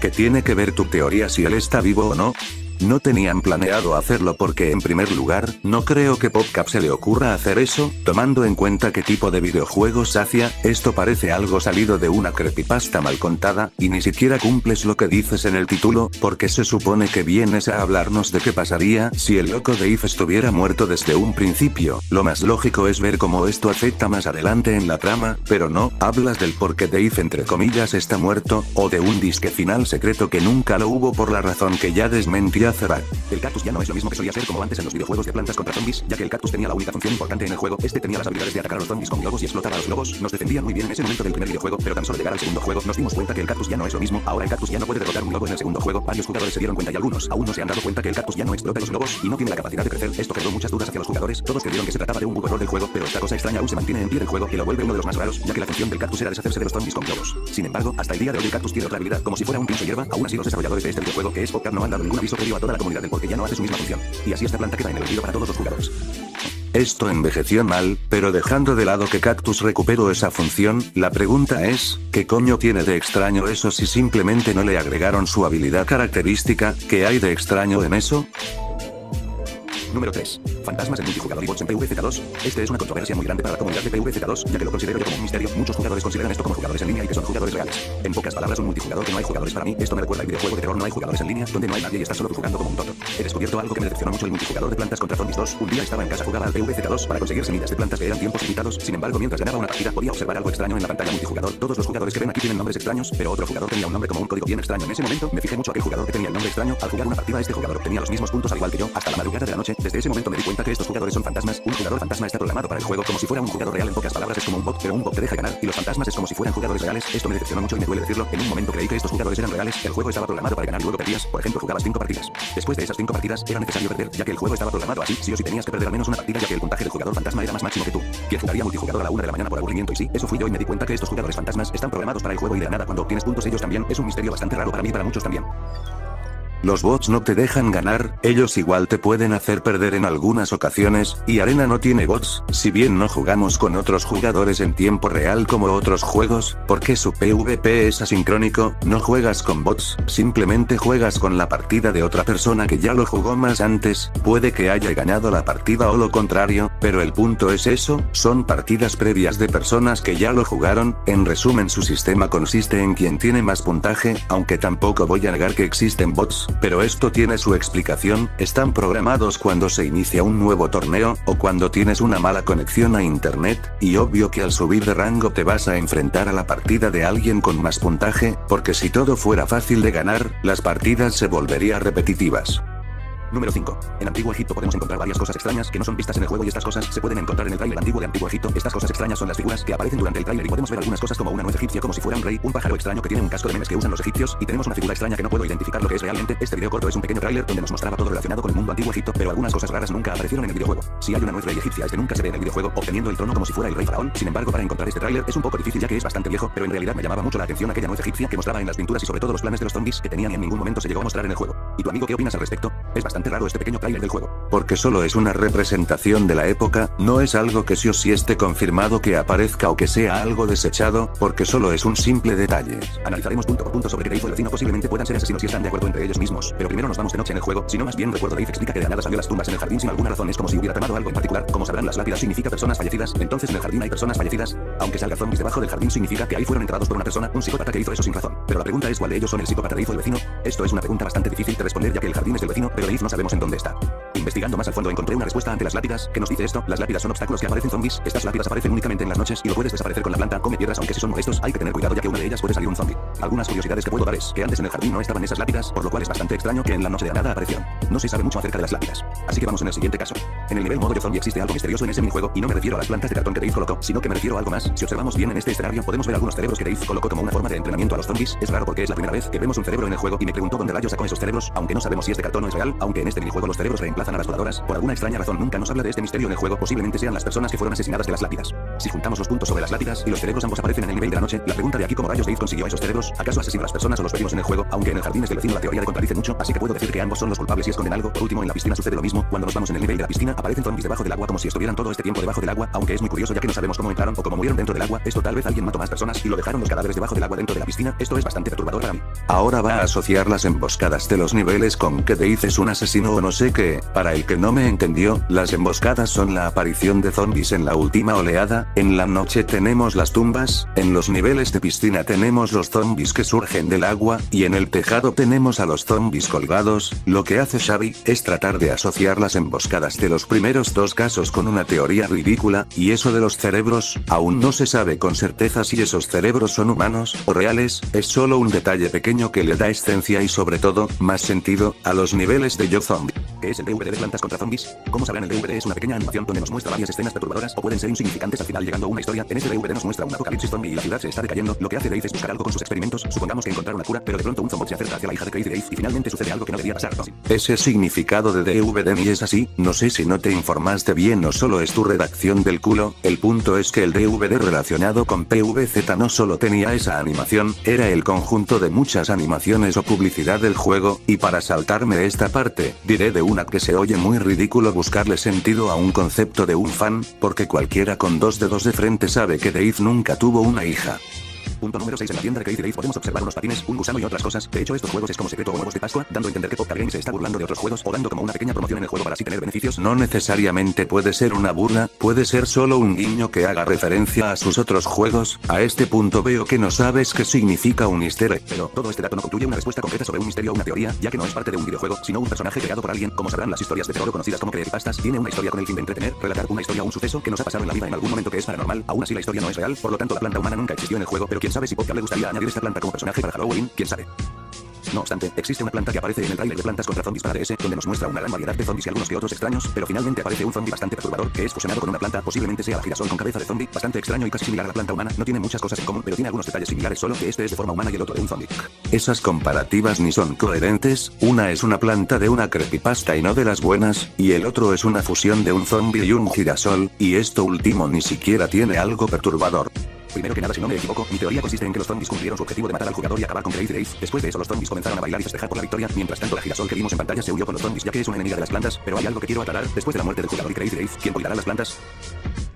Speaker 3: ¿Qué tiene que ver tu teoría si él está vivo o no? No tenían planeado hacerlo porque en primer lugar, no creo que PopCap se le ocurra hacer eso, tomando en cuenta qué tipo de videojuegos hacía. Esto parece algo salido de una creepypasta mal contada, y ni siquiera cumples lo que dices en el título, porque se supone que vienes a hablarnos de qué pasaría si el loco Dave estuviera muerto desde un principio. Lo más lógico es ver cómo esto afecta más adelante en la trama, pero no, hablas del por qué Dave entre comillas está muerto, o de un disque final secreto que nunca lo hubo por la razón que ya desmentí hace rato.
Speaker 1: El cactus ya no es lo mismo que solía ser como antes en los videojuegos de Plantas contra Zombies, ya que el cactus tenía la única función importante en el juego. Este tenía las habilidades de atacar a los zombies con globos y explotaba a los globos. Nos defendía muy bien en ese momento del primer videojuego, pero tan solo llegar al segundo juego nos dimos cuenta que el cactus ya no es lo mismo. Ahora el cactus ya no puede derrotar un globo en el segundo juego. Varios jugadores se dieron cuenta y algunos aún no se han dado cuenta que el cactus ya no explota los globos y no tiene la capacidad de crecer. Esto generó muchas dudas hacia los jugadores. Todos creyeron que se trataba de un bug error del juego, pero esta cosa extraña aún se mantiene en pie del juego y lo vuelve uno de los más raros, ya que la función del cactus era deshacerse de los zombies con globos. Sin embargo, hasta el día de hoy el cactus tiene otra habilidad, como si fuera un pincho hierba. Aún así los desarrolladores de este videojuego, que es PopCap, no han dado ningún aviso previo a toda la comunidad del por qué ya no hace su misma función. Y así esta planta queda en el olvido para todos los jugadores.
Speaker 3: Esto envejeció mal, pero dejando de lado que Cactus recuperó esa función, la pregunta es, ¿qué coño tiene de extraño eso si simplemente no le agregaron su habilidad característica? ¿Qué hay de extraño en eso?
Speaker 1: Número 3. Fantasmas en multijugador y bots en PvZ2. Este es una controversia muy grande para la comunidad de PvZ2, ya que lo considero yo como un misterio. Muchos jugadores consideran esto como jugadores en línea y que son jugadores reales. En pocas palabras, un multijugador que no hay jugadores para mí. Esto me recuerda al videojuego de terror No hay jugadores en línea, donde no hay nadie y estás solo tú jugando como un tonto. He descubierto algo que me decepcionó mucho el multijugador de Plantas contra Zombies 2. Un día estaba en casa, jugaba al PvZ2 para conseguir semillas de plantas que eran tiempos limitados. Sin embargo, mientras ganaba una partida, podía observar algo extraño en la pantalla multijugador. Todos los jugadores que ven aquí tienen nombres extraños, pero otro jugador tenía un nombre como un código bien extraño. En ese momento, me fijé mucho a aquel jugador que tenía el nombre extraño. Al jugar una partida, este jugador obtenía los mismos puntos al igual que yo, hasta la madrugada de la noche. Desde ese momento me di cuenta
Speaker 3: cuenta que estos jugadores son fantasmas. Un jugador fantasma está programado para el juego como si fuera un jugador real. En pocas palabras es como un bot, pero un bot te deja ganar y los fantasmas es como si fueran jugadores reales. Esto me decepcionó mucho y me duele decirlo. En un momento creí que estos jugadores eran reales. El juego estaba programado para ganar y luego perdías. Por ejemplo, jugabas 5 partidas. Después de esas 5 partidas era necesario perder, ya que el juego estaba programado así. Sí o sí tenías que perder al menos una partida, ya que el puntaje del jugador fantasma era más máximo que tú. ¿Quién jugaría multijugador a la 1 de la mañana por aburrimiento? Y sí, eso fui yo y me di cuenta que estos jugadores fantasmas están programados para el juego y de la nada cuando obtienes puntos ellos también. Es un misterio bastante raro para mí y para muchos también.
Speaker 1: Los bots no te dejan ganar, ellos igual te pueden hacer perder en algunas ocasiones, y Arena no tiene bots, si bien no jugamos con otros jugadores en tiempo real como otros juegos, porque su PvP es asincrónico, no juegas con bots, simplemente juegas con la partida de otra persona que ya lo jugó más antes, puede que haya ganado la partida o lo contrario, pero el punto es eso, son partidas previas de personas que ya lo jugaron, en resumen su sistema consiste en quien tiene más puntaje, aunque tampoco voy a negar que existen bots, pero esto tiene su explicación, están programados cuando se inicia un nuevo torneo, o cuando tienes una mala conexión a internet, y obvio que al subir de rango te vas a enfrentar a la partida de alguien con más puntaje, porque si todo fuera fácil de ganar, las partidas se volverían repetitivas.
Speaker 3: Número 5. En Antiguo Egipto podemos encontrar varias cosas extrañas que no son vistas en el juego y estas cosas se pueden encontrar en el tráiler antiguo de Antiguo Egipto. Estas cosas extrañas son las figuras que aparecen durante el tráiler y podemos ver algunas cosas como una nuez egipcia como si fuera un rey, un pájaro extraño que tiene un casco de memes que usan los egipcios y tenemos una figura extraña que no puedo identificar lo que es realmente. Este video corto es un pequeño tráiler donde nos mostraba todo relacionado con el mundo Antiguo Egipto, pero algunas cosas raras nunca aparecieron en el videojuego. Si hay una nuez rey egipcia este nunca se ve en el videojuego obteniendo el trono como si fuera el rey faraón. Sin embargo, para encontrar este tráiler es un poco difícil ya que es bastante viejo, pero en realidad me llamaba mucho la atención aquella nuez egipcia que mostraba en las pinturas y sobre todo los planes de los zombies que tenían y en ningún momento se llegó a mostrar en el juego. ¿Y tu amigo qué opinas al respecto? Es bastante raro este pequeño tráiler del juego.
Speaker 1: Porque solo es una representación de la época, no es algo que sí o sí esté confirmado que aparezca o que sea algo desechado, porque solo es un simple detalle.
Speaker 3: Analizaremos punto por punto sobre qué Dave o el vecino posiblemente puedan ser asesinos si están de acuerdo entre ellos mismos, pero primero nos vamos de noche en el juego, si no más bien recuerdo Dave explica que de la nada salió las tumbas en el jardín sin alguna razón, es como si hubiera tomado algo en particular, como sabrán las lápidas significa personas fallecidas, entonces en el jardín hay personas fallecidas, aunque salga zombies debajo del jardín significa que ahí fueron enterrados por una persona, un psicópata que hizo eso sin razón, pero la pregunta es cuál de ellos son el psicópata Dave o el vecino. Esto es una pregunta bastante difícil de responder ya que el jardín es del vecino, pero Dave no sabemos en dónde está. Investigando más al fondo encontré una respuesta ante las lápidas, que nos dice esto, las lápidas son obstáculos que aparecen zombies, estas lápidas aparecen únicamente en las noches y lo puedes desaparecer con la planta, come piedras aunque si son molestos, hay que tener cuidado ya que una de ellas puede salir un zombie. Algunas curiosidades que puedo dar es que antes en el jardín no estaban esas lápidas, por lo cual es bastante extraño que en la noche de la nada aparecieron. No se sabe mucho acerca de las lápidas. Así que vamos en el siguiente caso. En el nivel modo yo zombie existe algo misterioso en ese minijuego y no me refiero a las plantas de cartón que Dave colocó, sino que me refiero a algo más. Si observamos bien en este escenario podemos ver algunos cerebros que Dave colocó como una forma de entrenamiento a los zombies. Es raro porque es la primera vez que vemos un cerebro en el juego y me pregunto dónde rayos sacó esos cerebros, aunque no sabemos si este cartón no es real, aunque en este minijuego los cerebros reemplazan a las voladoras. Por alguna extraña razón nunca nos habla de este misterio en el juego, posiblemente sean las personas que fueron asesinadas de las lápidas. Si juntamos los puntos sobre las lápidas y los cerebros ambos aparecen en el nivel de la noche, la pregunta de aquí cómo rayos Dave consiguió esos cerebros, ¿acaso asesinó a las personas o los vimos en el juego? Aunque en el jardín es del vecino la teoría de contradice mucho, así que puedo decir que ambos son los culpables y esconden algo. Por último en la piscina sucede lo mismo, cuando nos vamos en el nivel de la piscina aparecen zombies debajo del agua como si estuvieran todo este tiempo debajo del agua, aunque es muy curioso ya que no sabemos cómo entraron o cómo murieron dentro del agua, esto tal vez alguien mató más personas y lo dejaron los cadáveres debajo del agua dentro de la piscina, esto es bastante perturbador para mí.
Speaker 1: Ahora va a asociar las emboscadas de los niveles con que Dave es un asesino o no sé qué, para el que no me entendió, las emboscadas son la aparición de zombies en la última oleada, en la noche tenemos las tumbas, en los niveles de piscina tenemos los zombies que surgen del agua, y en el tejado tenemos a los zombies colgados. Lo que hace Xavi es tratar de asociar las emboscadas de los primeros dos casos con una teoría ridícula, y eso de los cerebros, aún no se sabe con certeza si esos cerebros son humanos o reales, es solo un detalle pequeño que le da esencia y sobre todo, más sentido, a los niveles de Yo Zombie.
Speaker 3: ¿Qué es el DVD de Plantas contra Zombies? Como sabrán el DVD es una pequeña animación donde nos muestra varias escenas perturbadoras o pueden ser insignificantes al final llegando a una historia. En ese DVD nos muestra un apocalipsis zombie y la ciudad se está decayendo. Lo que hace Dave es buscar algo con sus experimentos, supongamos que encontrar una cura, pero de pronto un zombot se acerca hacia la hija de Crazy Dave y finalmente sucede algo que no debería pasar.
Speaker 1: Ese significado de DVD ni es así, no sé si no te informaste bien o solo es tu redacción del culo, el punto es que el DVD relacionado con PvZ no solo tenía esa animación, era el conjunto de muchas animaciones o publicidad del juego, y para saltarme esta parte, diré de una que se oye muy ridículo buscarle sentido a un concepto de un fan, porque cualquiera con dos dedos de frente sabe que Dave nunca tuvo una hija.
Speaker 3: Punto número 6. En la tienda de Crazy Dave podemos observar unos patines, un gusano y otras cosas. De hecho estos juegos es como secreto o huevos de Pascua, dando a entender que Popcar Games se está burlando de otros juegos o dando como una pequeña promoción en el juego para así tener beneficios.
Speaker 1: No necesariamente puede ser una burla, puede ser solo un guiño que haga referencia a sus otros juegos. A este punto veo que no sabes qué significa un easter egg.
Speaker 3: Pero todo este dato no concluye una respuesta concreta sobre un misterio o una teoría, ya que no es parte de un videojuego, sino un personaje creado por alguien. Como sabrán las historias de terror conocidas como creepypastas, tiene una historia con el fin de entretener, relatar una historia o un suceso que nos ha pasado en la vida en algún momento que es paranormal. Aún así la historia no es real, por lo tanto la planta humana nunca existió en el juego, pero quién sabe si Popcar le gustaría añadir esta planta como personaje para Halloween, quién sabe. No obstante, existe una planta que aparece en el tráiler de Plantas contra Zombies para DS, donde nos muestra una gran variedad de zombies y algunos que otros extraños, pero finalmente aparece un zombie bastante perturbador, que es fusionado con una planta, posiblemente sea la girasol con cabeza de zombie, bastante extraño y casi similar a la planta humana. No tiene muchas cosas en común, pero tiene algunos detalles similares, solo que este es de forma humana y el otro de un zombie. Esas comparativas ni son coherentes, una es una planta de una creepypasta y no de las buenas, y el otro es una fusión de un zombie y un girasol, y esto último ni siquiera tiene algo perturbador. Primero que nada, si no me equivoco, mi teoría consiste en que los zombies cumplieron su objetivo de matar al jugador y acabar con Crazy Dave. Después de eso los zombies comenzaron a bailar y festejar por la victoria, mientras tanto la girasol que vimos en pantalla se unió con los zombies ya que es una enemiga de las plantas, pero hay algo que quiero aclarar. Después de la muerte del jugador y Crazy Dave, ¿quién cuidará las plantas?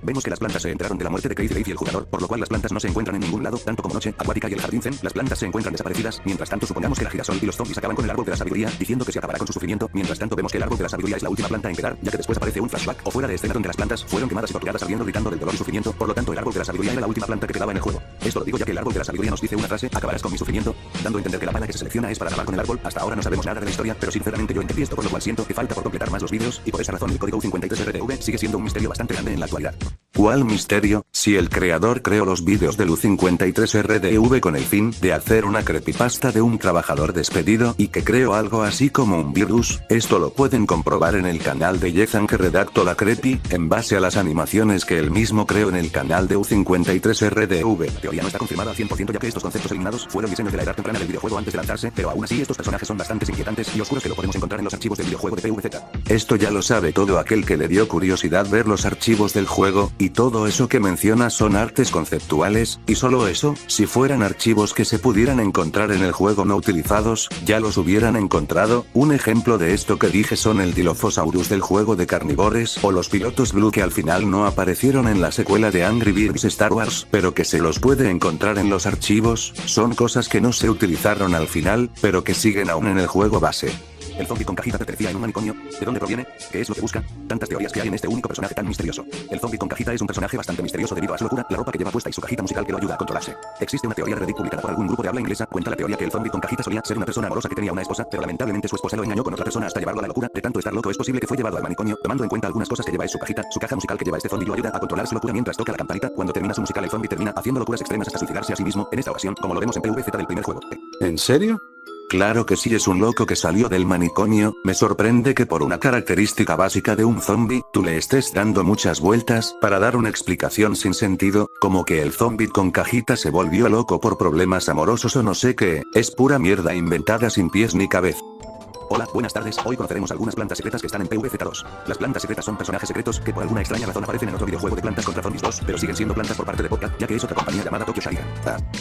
Speaker 3: Vemos que las plantas se enteraron de la muerte de Crazy Dave y el jugador, por lo cual las plantas no se encuentran en ningún lado, tanto como Noche, Acuática y el Jardín Zen, las plantas se encuentran desaparecidas. Mientras tanto supongamos que la girasol y los zombies acaban con el árbol de la sabiduría, diciendo que se acabará con su sufrimiento. Mientras tanto vemos que el árbol de la sabiduría es la última planta en quedar, ya que después aparece un flashback o fuera de escena donde las plantas fueron quemadas y torturadas ardiendo gritando del dolor y sufrimiento. Por lo tanto el árbol de la sabiduría era la última planta que quedaba en el juego. Esto lo digo ya que el árbol de la sabiduría nos dice una frase: acabarás con mi sufrimiento, dando a entender que la pala que se selecciona es para acabar con el árbol. Hasta ahora no sabemos nada de la historia, pero sinceramente yo entendí esto, por lo cual siento que falta por completar más los vídeos, y por esa razón el código 53RTV sigue siendo un misterio bastante grande en la actualidad.
Speaker 1: ¿Cuál misterio? Si el creador creó los vídeos del U53RDV con el fin de hacer una creepypasta de un trabajador despedido y que creó algo así como un virus, esto lo pueden comprobar en el canal de Yezan que redactó la creepy, en base a las animaciones que él mismo creó en el canal de U53RDV.
Speaker 3: La teoría no está confirmada al 100% ya que estos conceptos eliminados fueron diseños de la edad temprana del videojuego antes de lanzarse, pero aún así estos personajes son bastante inquietantes y oscuros que lo podemos encontrar en los archivos del videojuego de PvZ.
Speaker 1: Esto ya lo sabe todo aquel que le dio curiosidad ver los archivos del juego, y todo eso que menciona son artes conceptuales, y solo eso, si fueran archivos que se pudieran encontrar en el juego no utilizados, ya los hubieran encontrado. Un ejemplo de esto que dije son el Dilophosaurus del juego de Carnivores, o los pilotos Blue que al final no aparecieron en la secuela de Angry Birds Star Wars, pero que se los puede encontrar en los archivos. Son cosas que no se utilizaron al final, pero que siguen aún en el juego base.
Speaker 3: El zombie con cajita pertenecía en un manicomio. ¿De dónde proviene? ¿Qué es lo que busca? Tantas teorías que hay en este único personaje tan misterioso. El zombie con cajita es un personaje bastante misterioso debido a su locura, la ropa que lleva puesta y su cajita musical que lo ayuda a controlarse. Existe una teoría de Reddit publicada por algún grupo de habla inglesa. Cuenta la teoría que el zombie con cajita solía ser una persona amorosa que tenía una esposa, pero lamentablemente su esposa lo engañó con otra persona hasta llevarlo a la locura. De tanto estar loco es posible que fue llevado al manicomio. Tomando en cuenta algunas cosas que lleva es su cajita, su caja musical que lleva este zombie lo ayuda a controlar su locura mientras toca la campanita. Cuando termina su musical el zombie termina haciendo locuras extremas hasta suicidarse a sí mismo, en esta ocasión, como lo vemos en PvZ del primer juego.
Speaker 1: ¿En serio? Claro que sí, es un loco que salió del manicomio. Me sorprende que por una característica básica de un zombie, tú le estés dando muchas vueltas para dar una explicación sin sentido, como que el zombie con cajita se volvió loco por problemas amorosos o no sé qué. Es pura mierda inventada sin pies ni cabeza.
Speaker 3: Hola, buenas tardes. Hoy conoceremos algunas plantas secretas que están en PvZ2. Las plantas secretas son personajes secretos que por alguna extraña razón aparecen en otro videojuego de Plantas contra Zombies 2, pero siguen siendo plantas por parte de Podcast, ya que es otra compañía llamada Tokyo Sharingan.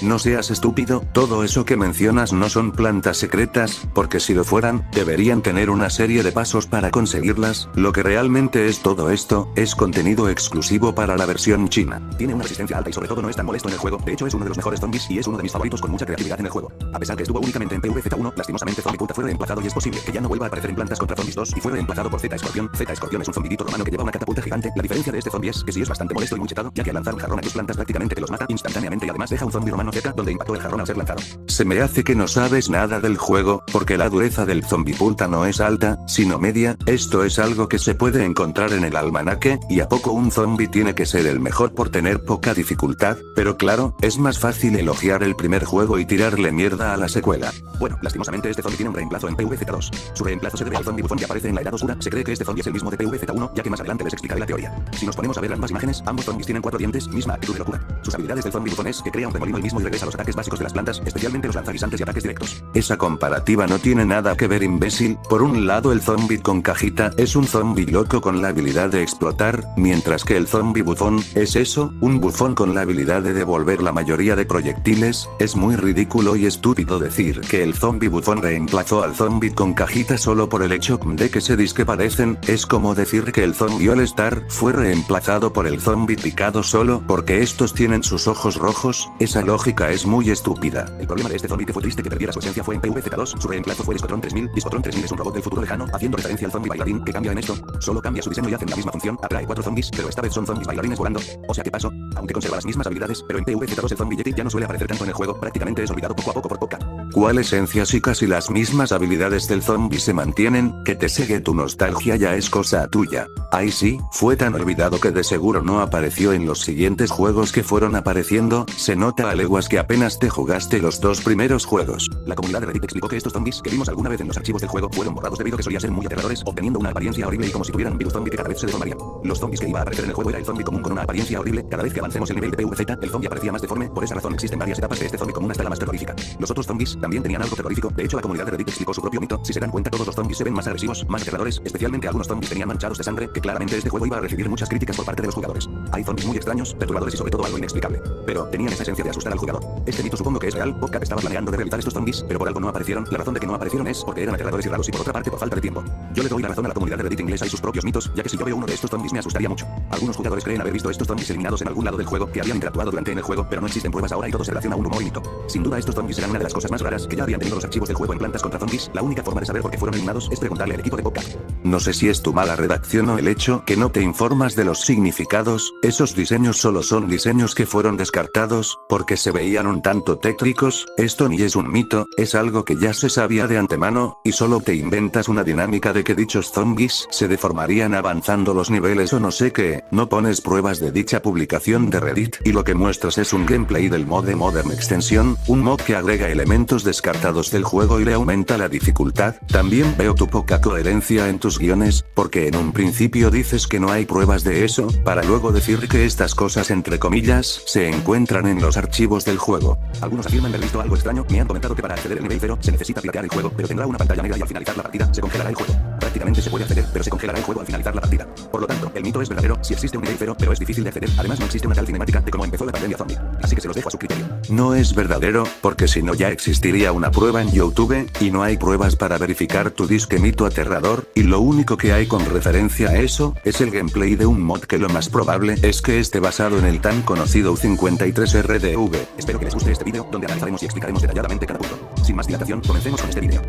Speaker 1: No seas estúpido, todo eso que mencionas no son plantas secretas, porque si lo fueran, deberían tener una serie de pasos para conseguirlas. Lo que realmente es todo esto, es contenido exclusivo para la versión china.
Speaker 3: Tiene una resistencia alta y sobre todo no es tan molesto en el juego. De hecho es uno de los mejores zombies y es uno de mis favoritos con mucha creatividad en el juego. A pesar que estuvo únicamente en PvZ1, lastimosamente Zombie Puta fue reemplazado y es posible que ya no vuelva a aparecer en Plantas contra Zombies 2 y fue reemplazado por Z Escorpión. Z Escorpión es un zombidito romano que lleva una catapulta gigante. La diferencia de este zombie es que sí es bastante molesto y muy chetado, ya que al lanzar un jarrón a tus plantas prácticamente te los mata instantáneamente y además deja un zombie romano cerca donde impactó el jarrón al ser lanzado.
Speaker 1: Se me hace que no sabes nada del juego, porque la dureza del zombie puta no es alta, sino media. Esto es algo que se puede encontrar en el almanaque, y a poco un zombie tiene que ser el mejor por tener poca dificultad, pero claro, es más fácil elogiar el primer juego y tirarle mierda a la secuela.
Speaker 3: Bueno, lastimosamente este zombie tiene un reemplazo en PvZ2. Su reemplazo se debe al zombie bufón que aparece en la Edad Oscura. Se cree que este zombie es el mismo de PvZ1, ya que más adelante les explicaré la teoría. Si nos ponemos a ver ambas imágenes, ambos zombies tienen 4 dientes, misma actitud de locura. Sus habilidades del zombie bufón es que crea un remolino él mismo y regresa a los ataques básicos de las plantas, especialmente los lanzaguisantes y ataques directos.
Speaker 1: Esa comparativa no tiene nada que ver, imbécil. Por un lado el zombie con cajita es un zombie loco con la habilidad de explotar, mientras que el zombie bufón es eso, un bufón con la habilidad de devolver la mayoría de proyectiles. Es muy ridículo y estúpido decir que el zombie bufón reemplazó al zombie con cajita solo por el hecho de que se disque parecen. Es como decir que el zombie All Star fue reemplazado por el zombie picado solo porque estos tienen sus ojos rojos. Esa lógica es muy estúpida.
Speaker 3: El problema de este zombie que fue triste que perdiera su esencia fue en PvZ2. Su reemplazo fue Discotron 3000. Discotron 3000 es un robot del futuro lejano, haciendo referencia al zombie bailarín que cambia en esto. Solo cambia su diseño y hacen la misma función. Atrae 4 zombies, pero esta vez son zombies bailarines volando. O sea, ¿qué pasó? Aunque conserva las mismas habilidades, pero en PvZ2 el zombie Yeti ya no suele aparecer tanto en el juego. Prácticamente es olvidado poco a poco por Podcast.
Speaker 1: ¿Cuál esencia si casi las mismas habilidades del zombies se mantienen, que te sigue tu nostalgia ya es cosa tuya. Ay sí, fue tan olvidado que de seguro no apareció en los siguientes juegos que fueron apareciendo, se nota a leguas que apenas te jugaste los 2 primeros juegos. La comunidad de Reddit explicó que estos zombies que vimos alguna vez en los archivos del juego fueron borrados debido a que solían ser muy aterradores, obteniendo una apariencia horrible y como si tuvieran virus zombie que cada vez se deformarían. Los zombies que iba a aparecer en el juego era el zombie común con una apariencia horrible, cada vez que avancemos el nivel de PvZ, el zombie aparecía más deforme, por esa razón existen varias etapas de este zombie común hasta la más terrorífica. Los otros zombies también tenían algo terrorífico, de hecho la comunidad de Reddit explicó su propio mito, si se dan cuenta todos los zombies se ven más agresivos, más aterradores, especialmente algunos zombies tenían manchados de sangre, que claramente este juego iba a recibir muchas críticas por parte de los jugadores. Hay zombies muy extraños, perturbadores y sobre todo algo inexplicable, pero tenían esa esencia de asustar al jugador. Este mito supongo que es real, Bobcat estaba planeando de realizar estos zombies, pero por algo no aparecieron, la razón de que no aparecieron es porque eran aterradores y raros y por otra parte por falta de tiempo. Yo le doy la razón a la comunidad de Reddit inglesa y sus propios mitos, ya que si yo veo uno de estos zombies me asustaría mucho. Algunos jugadores creen haber visto estos zombies eliminados en algún lado del juego, que habían interactuado durante en el juego, pero no existen pruebas ahora y todo se relaciona a un rumor y mito. Sin duda estos zombies serán una de las cosas más raras que ya habían tenido los archivos del juego en Plantas contra Zombies, la única forma de saber por qué fueron eliminados es preguntarle al equipo de Bobcat.
Speaker 3: No sé si es tu mala redacción o el hecho que no te informas de los significados, esos diseños solo son diseños que fueron descartados, porque se veían un tanto tétricos, esto ni es un mito, es algo que ya se sabía de antemano, y solo te inventas una dinámica de que dichos zombies se deformarían avanzando los niveles o no sé qué, no pones pruebas de dicha publicación de Reddit y lo que muestras es un gameplay del mod de Modern Extension, un mod que agrega elementos descartados del juego y le aumenta la dificultad. También veo tu poca coherencia en tus guiones, porque en un principio dices que no hay pruebas de eso, para luego decir que estas cosas entre comillas se encuentran en los archivos del juego.
Speaker 1: Algunos afirman haber visto algo extraño, me han comentado que para acceder al nivel 0 se necesita piratear el juego, pero tendrá una pantalla negra y al finalizar la partida se congelará el juego. Prácticamente se puede acceder, pero se congelará el juego al finalizar la partida. Por lo tanto, el mito es verdadero, si existe un nivel 0, pero es difícil de acceder, además no existe una tal cinemática de cómo empezó la pandemia zombie. Así que se los dejo a su criterio.
Speaker 3: No es verdadero, porque si no ya existiría una prueba en YouTube, y no hay pruebas para verificar tu disque mito aterrador, y lo único que hay con referencia a eso, es el gameplay de un mod que lo más probable es que esté basado en el tan conocido U53RDV.
Speaker 1: Espero que les guste este vídeo, donde analizaremos y explicaremos detalladamente cada punto. Sin más dilatación, comencemos con este vídeo.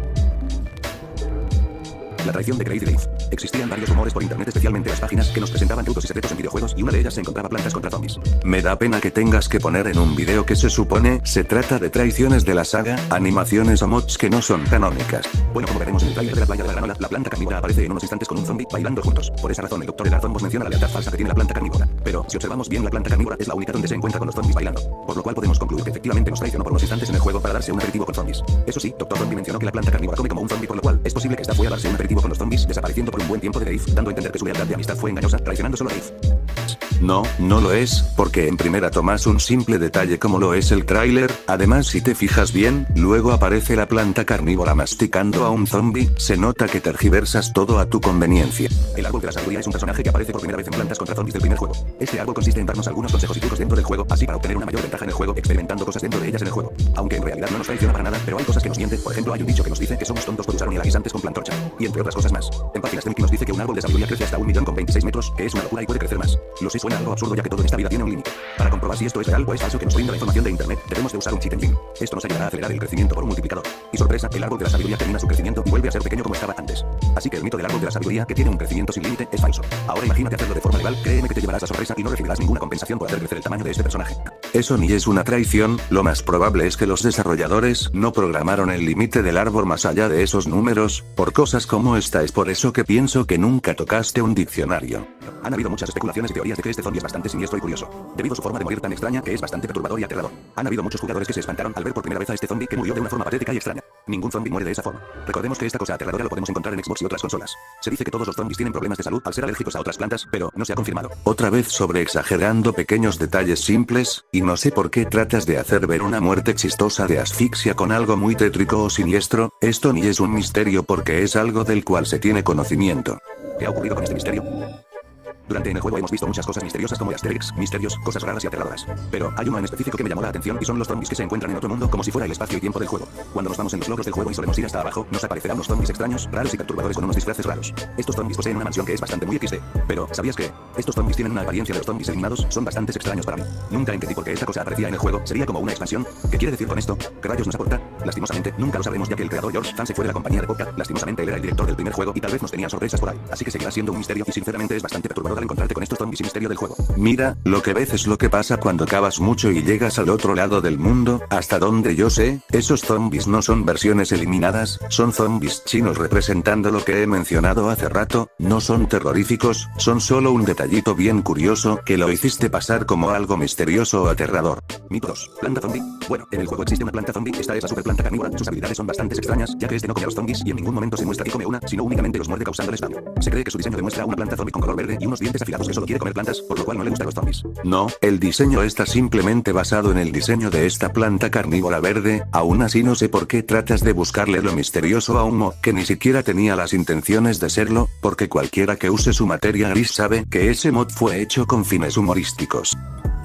Speaker 1: La traición de Crazy Dave. Existían varios rumores por internet, especialmente las páginas que nos presentaban trucos y secretos en videojuegos, y una de ellas se encontraba Plantas contra Zombies.
Speaker 3: Me da pena que tengas que poner en un video que se supone se trata de traiciones de la saga, animaciones o mods que no son canónicas.
Speaker 1: Bueno, como veremos en el trailer de la playa de la granola, la planta carnívora aparece en unos instantes con un zombie bailando juntos. Por esa razón el Dr. Elar Zombos menciona la lealtad falsa que tiene la planta carnívora. Pero, si observamos bien, la planta carnívora es la única donde se encuentra con los zombies bailando. Por lo cual podemos concluir que efectivamente nos traicionó por unos instantes en el juego para darse un aperitivo con zombies. Eso sí, Dr. Zombie mencionó que la planta carnívora come como un zombie, por lo cual es posible que esta fuera a darse un aperitivo con los zombies, desapareciendo por un buen tiempo de Dave, dando a entender que su lealtad de amistad fue engañosa, traicionando solo a Dave.
Speaker 3: No, no lo es, porque en primera tomas un simple detalle como lo es el tráiler, además si te fijas bien, luego aparece la planta carnívora masticando a un zombie, se nota que tergiversas todo a tu conveniencia.
Speaker 1: El árbol de la sabiduría es un personaje que aparece por primera vez en Plantas contra Zombies del primer juego. Este árbol consiste en darnos algunos consejos y trucos dentro del juego, así para obtener una mayor ventaja en el juego, experimentando cosas dentro de ellas en el juego. Aunque en realidad no nos traiciona para nada, pero hay cosas que nos mienten, por ejemplo hay un dicho que nos dice que somos tontos por usar unilaguisantes con plantorcha, y entre otras cosas más. En páginas Temki nos dice que un árbol de sabiduría crece hasta 1.026 metros, que es una locura y puede crecer más. Lo sé, suena algo absurdo ya que todo en esta vida tiene un límite. Para comprobar si esto es real o es falso que nos brinda la información de internet, debemos de usar un cheat engine. Esto nos ayudará a acelerar el crecimiento por un multiplicador. Y sorpresa, el árbol de la sabiduría termina su crecimiento y vuelve a ser pequeño como estaba antes. Así que el mito del árbol de la sabiduría que tiene un crecimiento sin límite es falso. Ahora imagínate hacerlo de forma legal, créeme que te llevarás a sorpresa y no recibirás ninguna compensación por hacer crecer el tamaño de este personaje.
Speaker 3: Eso ni es una traición, lo más probable es que los desarrolladores no programaron el límite del árbol más allá de esos números, por cosas como esta es por eso que pienso que nunca tocaste un diccionario.
Speaker 1: Han habido muchas especulaciones y teorías de que este zombie es bastante siniestro y curioso, debido a su forma de morir tan extraña que es bastante perturbador y aterrador. Han habido muchos jugadores que se espantaron al ver por primera vez a este zombie que murió de una forma patética y extraña. Ningún zombie muere de esa forma. Recordemos que esta cosa aterradora lo podemos encontrar en Xbox y otras consolas. Se dice que todos los zombies tienen problemas de salud al ser alérgicos a otras plantas, pero no se ha confirmado.
Speaker 3: Otra vez sobre exagerando pequeños detalles simples, y no sé por qué tratas de hacer ver una muerte chistosa de asfixia con algo muy tétrico o siniestro, esto ni es un misterio porque es algo del cual se tiene conocimiento.
Speaker 1: ¿Qué ha ocurrido con este misterio? Durante en el juego hemos visto muchas cosas misteriosas como easter eggs, misterios, cosas raras y aterradoras. Pero hay uno en específico que me llamó la atención y son los zombies que se encuentran en otro mundo como si fuera el espacio y tiempo del juego. Cuando nos vamos en los logros del juego y solemos ir hasta abajo, nos aparecerán unos zombies extraños, raros y perturbadores con unos disfraces raros. Estos zombies poseen una mansión que es bastante muy XD. Pero, ¿sabías que
Speaker 3: Estos zombies tienen una apariencia de los zombies eliminados, son bastante extraños para mí. Nunca entendí por qué esta cosa aparecía en el juego, sería como una expansión. ¿Qué quiere decir con esto? ¿Qué rayos nos aporta? Lastimosamente, nunca lo sabremos ya que el creador George Tan se fue de la compañía de podcast. Lastimosamente él era el director del primer juego y tal vez nos tenía sorpresas por ahí. Así que seguirá siendo un misterio y sinceramente es bastante perturbador al encontrarte con estos zombies y misterio del juego.
Speaker 1: Mira, lo que ves es lo que pasa cuando cavas mucho y llegas al otro lado del mundo. Hasta donde yo sé, esos zombies no son versiones eliminadas, son zombies chinos representando lo que he mencionado hace rato, no son terroríficos, son solo un detallito bien curioso que lo hiciste pasar como algo misterioso o aterrador.
Speaker 3: Mito 2. Planta zombie. Bueno, en el juego existe una planta zombie, esta es la super planta carnívora, sus habilidades son bastante extrañas, ya que este no come a los zombies y en ningún momento se muestra que come una, sino únicamente los muerde causándoles daño. Se cree que su diseño demuestra una planta zombie con color verde y unos dientes afilados que solo quiere comer plantas, por lo cual no le gustan los zombies.
Speaker 1: No, el diseño está simplemente basado en el diseño de esta planta carnívora verde, aún así no sé por qué tratas de buscarle lo misterioso a un mo que ni siquiera tenía las intenciones de serlo, porque cualquiera que use su materia gris sabe que ese mod fue hecho con fines humorísticos.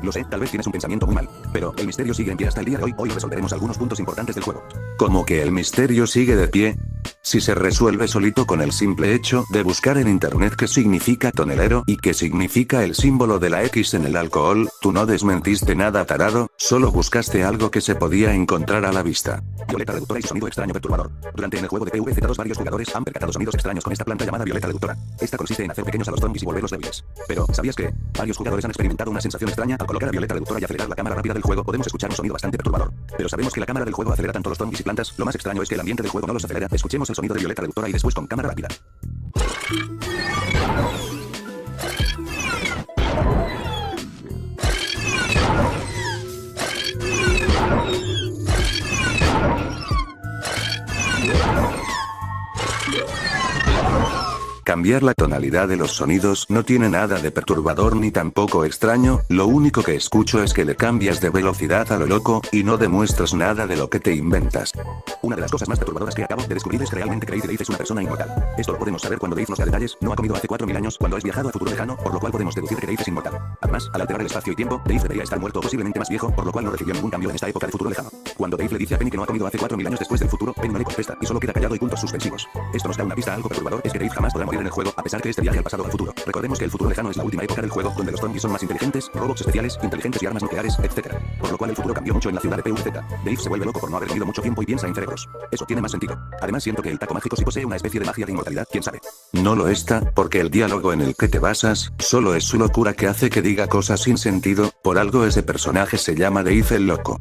Speaker 3: Lo sé, tal vez tienes un pensamiento muy mal, pero el misterio sigue en pie hasta el día de hoy resolveremos algunos puntos importantes del juego.
Speaker 1: ¿Cómo que el misterio sigue de pie? Si se resuelve solito con el simple hecho de buscar en internet qué significa tonelero y qué significa el símbolo de la X en el alcohol, tú no desmentiste nada tarado, solo buscaste algo que se podía encontrar a la vista.
Speaker 3: Violeta reductora y su sonido extraño perturbador. Durante en el juego de PvZ2 varios jugadores han percatado sonidos extraños con esta planta llamada violeta reductora. Esta consiste en hacer pequeños a los zombies y volverlos débiles. Pero, ¿sabías que varios jugadores han experimentado una sensación extraña al colocar a violeta reductora y acelerar la cámara rápida del juego? Podemos escuchar un sonido bastante perturbador. Pero sabemos que la cámara del juego acelera tanto los zombies y plantas, lo más extraño es que el ambiente del juego no los acelera. Escuchemos el sonido de violeta reductora y después con cámara rápida.
Speaker 1: Cambiar la tonalidad de los sonidos no tiene nada de perturbador ni tampoco extraño, lo único que escucho es que le cambias de velocidad a lo loco, y no demuestras nada de lo que te inventas.
Speaker 3: Una de las cosas más perturbadoras que acabo de descubrir es que realmente Crazy Dave es una persona inmortal. Esto lo podemos saber cuando Dave nos da detalles, no ha comido hace 4000 años cuando es viajado a futuro lejano, por lo cual podemos deducir que Dave es inmortal. Además, al alterar el espacio y tiempo, Dave debería estar muerto o posiblemente más viejo, por lo cual no recibió ningún cambio en esta época de futuro lejano. Cuando Dave le dice a Penny que no ha comido hace 4000 años después del futuro, Penny no le contesta y solo queda callado y puntos suspensivos. Esto nos da una pista algo perturbador, es que Dave jamás podrá morir en el juego, a pesar que este viaje al pasado o al futuro. Recordemos que el futuro lejano es la última época del juego, donde los zombies son más inteligentes, robots especiales, inteligentes y armas nucleares, etc. Por lo cual el futuro cambió mucho en la ciudad de PvZ. Dave se vuelve loco por no haber vivido mucho tiempo y piensa en cerebros. Eso tiene más sentido. Además siento que el taco mágico sí posee una especie de magia de inmortalidad, quién sabe.
Speaker 1: No lo está, porque el diálogo en el que te basas, solo es su locura que hace que diga cosas sin sentido, por algo ese personaje se llama Dave el Loco.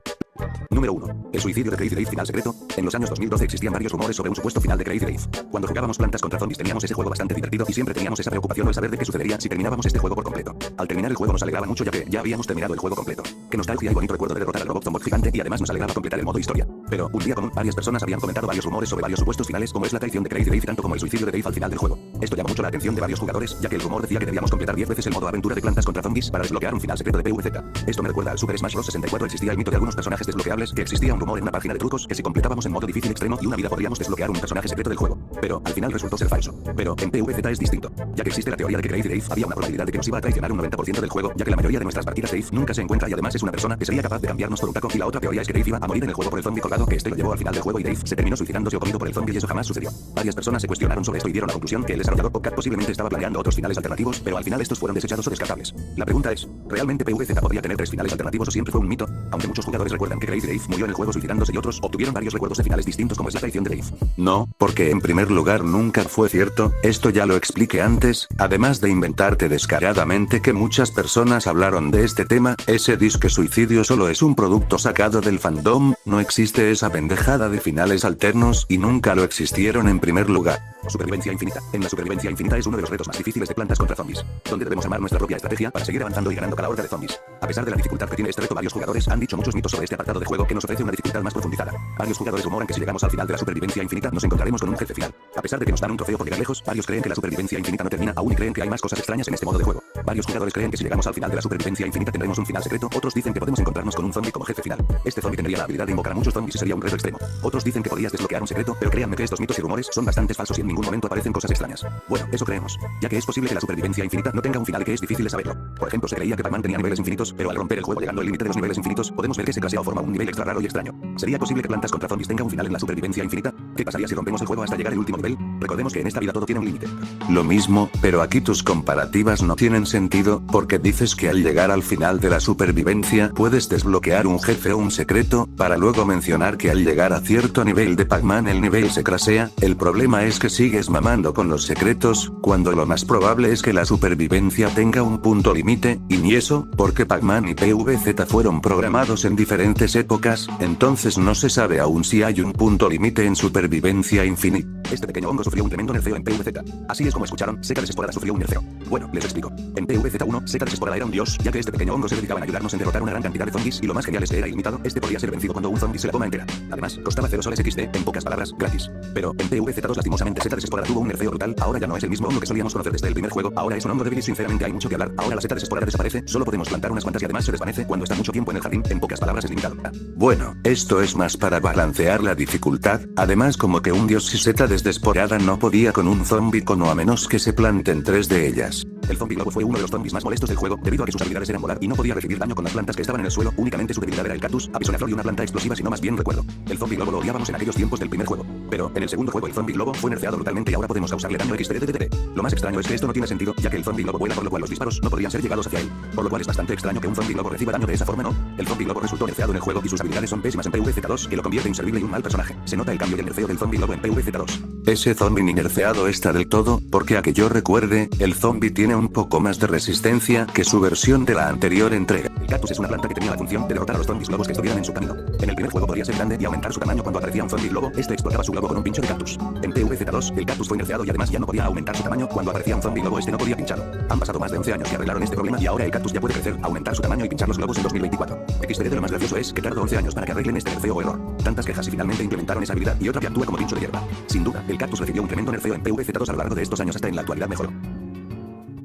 Speaker 3: Número 1. El suicidio de Crazy Dave final secreto. En los años 2012 existían varios rumores sobre un supuesto final de Crazy Dave. Cuando jugábamos plantas contra zombies teníamos ese juego bastante divertido y siempre teníamos esa preocupación al saber de qué sucedería si terminábamos este juego por completo. Al terminar el juego nos alegraba mucho ya que ya habíamos terminado el juego completo. Qué nostalgia y bonito recuerdo de derrotar al robot zombot gigante y además nos alegraba completar el modo historia. Pero un día común, varias personas habían comentado varios rumores sobre varios supuestos finales como es la traición de Crazy Dave tanto como el suicidio de Dave al final del juego. Esto llamó mucho la atención de varios jugadores ya que el rumor decía que debíamos completar 10 veces el modo aventura de plantas contra zombies para desbloquear un final secreto de PvZ. Esto me recuerda al Super Smash Bros. 64 existía el mito de algunos personajes desbloqueables que existía un rumor en una página de trucos que si completábamos en modo difícil extremo y una vida podríamos desbloquear un personaje secreto del juego. Pero al final resultó ser falso. Pero en PvZ es distinto, ya que existe la teoría de que Crazy Dave había una probabilidad de que nos iba a traicionar un 90% del juego, ya que la mayoría de nuestras partidas Dave nunca se encuentra y además es una persona que sería capaz de cambiarnos por un taco y la otra teoría es que Dave iba a morir en el juego por el zombie colgado que este lo llevó al final del juego y Dave se terminó suicidándose o comido por el zombie y eso jamás sucedió. Varias personas se cuestionaron sobre esto y dieron la conclusión que el desarrollador Podcast posiblemente estaba planeando otros finales alternativos, pero al final estos fueron desechados o descartables. La pregunta es, ¿realmente PvZ podría tener 3 finales alternativos o siempre fue un mito? Aunque muchos jugadores recuerdan que Crazy Dave murió en el juego suicidándose y otros obtuvieron varios recuerdos de finales distintos como es la traición de Dave.
Speaker 1: No, porque en primer lugar nunca fue cierto, esto ya lo expliqué antes, además de inventarte descaradamente que muchas personas hablaron de este tema, ese disque suicidio solo es un producto sacado del fandom, no existe esa pendejada de finales alternos y nunca lo existieron en primer lugar.
Speaker 3: Supervivencia infinita. En la supervivencia infinita es uno de los retos más difíciles de plantas contra zombies, donde debemos armar nuestra propia estrategia para seguir avanzando y ganando cada horda de zombies. A pesar de la dificultad que tiene este reto, varios jugadores han dicho muchos mitos sobre este apartado de juego que nos ofrece una dificultad más profundizada. Varios jugadores rumoran que si llegamos al final de la supervivencia infinita nos encontraremos con un jefe final. A pesar de que nos dan un trofeo por llegar lejos, varios creen que la supervivencia infinita no termina aún y creen que hay más cosas extrañas en este modo de juego. Varios jugadores creen que si llegamos al final de la supervivencia infinita tendremos un final secreto, otros dicen que podemos encontrarnos con un zombie como jefe final. Este zombie tendría la habilidad de invocar a muchos zombies y sería un reto extremo. Otros dicen que podrías desbloquear un secreto, pero créanme que estos mitos y rumores son bastante falsos y en ningún momento aparecen cosas extrañas. Bueno, eso creemos, ya que es posible que la supervivencia infinita no tenga un final que es difícil de saberlo. Por ejemplo, se creía que Pac-Man tenía niveles infinitos, pero al romper el juego llegando al límite de los niveles infinitos, podemos ver que se clasea o forma un nivel extra raro y extraño. ¿Sería posible que plantas contra zombies tenga un final en la supervivencia infinita? ¿Qué pasaría si rompemos el juego hasta llegar al último nivel. Recordemos que en esta vida todo tiene un límite.
Speaker 1: Lo mismo, pero aquí tus comparativas no tienen sentido, porque dices que al llegar al final de la supervivencia puedes desbloquear un jefe o un secreto, para luego mencionar que al llegar a cierto nivel de Pac-Man el nivel se crasea. El problema es que sigues mamando con los secretos, cuando lo más probable es que la supervivencia tenga un punto límite, y ni eso, porque Pac-Man y PvZ fueron programados en diferentes épocas, entonces no se sabe aún si hay un punto límite en supervivencia infinita.
Speaker 3: Este pequeño hongo sufrió un tremendo nerfeo en PvZ. Así es como escucharon, Seka Desesporada sufrió un nerfeo. Bueno, les explico. En PvZ1, Seka Desesporada era un dios, ya que este pequeño hongo se dedicaba a ayudarnos en derrotar una gran cantidad de zombies, y lo más genial es que era ilimitado, este podía ser vencido cuando un zombie se la coma entera. Además, costaba 0 soles XD, en pocas palabras, gratis. Pero, en PvZ2 lastimosamente Seka Desesporada tuvo un nerfeo brutal, ahora ya no es el mismo hongo que solíamos conocer desde el primer juego, ahora es un hongo débil y sinceramente hay mucho que hablar, ahora la Seka Desesporada desaparece, solo podemos plantar unas cuantas y además se desvanece cuando está mucho tiempo en el jardín, en pocas palabras es limitado.
Speaker 1: Bueno, esto es más para balancear la dificultad, además como que un dios si Seka Desesporada no podía con un zombie cono a menos que se planten 3 de ellas.
Speaker 3: El zombie globo fue uno de los zombies más molestos del juego, debido a que sus habilidades eran volar y no podía recibir daño con las plantas que estaban en el suelo, únicamente su debilidad era el cactus, apisonaflor y una planta explosiva si no más bien recuerdo. El zombie globo lo odiábamos en aquellos tiempos del primer juego, pero en el segundo juego el zombie globo fue nerfeado brutalmente y ahora podemos causarle daño XDDDD. Lo más extraño es que esto no tiene sentido, ya que el zombie globo vuela por lo cual los disparos no podrían ser llegados hacia él, por lo cual es bastante extraño que un zombie globo reciba daño de esa forma, ¿no? El zombie globo resultó nerfeado en el juego y sus habilidades son pésimas en PvZ2, que lo convierte inservible y un mal personaje. Se nota el cambio y el nerfeo del zombie globo en PvZ2.
Speaker 1: Ese zombie ni nerfeado está del todo, porque a que yo recuerde, el zombie tiene un poco más de resistencia que su versión de la anterior entrega.
Speaker 3: El cactus es una planta que tenía la función de derrotar a los zombies globos que estuvieran en su camino. En el primer juego podía ser grande y aumentar su tamaño cuando aparecía un zombie globo, este explotaba su globo con un pincho de cactus. En PvZ2, el cactus fue nerfeado y además ya no podía aumentar su tamaño cuando aparecía un zombie globo, este no podía pincharlo. Han pasado más de 11 años y arreglaron este problema y ahora el cactus ya puede crecer, aumentar su tamaño y pinchar los globos en 2024. XD de lo más gracioso es que tardó 11 años para que arreglen este nerfeo o error. Tantas quejas y finalmente implementaron esa habilidad y otra que actúa como pincho de hierba. Sin duda, el cactus recibió un tremendo nerfeo en PvZ2 a lo largo de estos años hasta en la actualidad mejoró.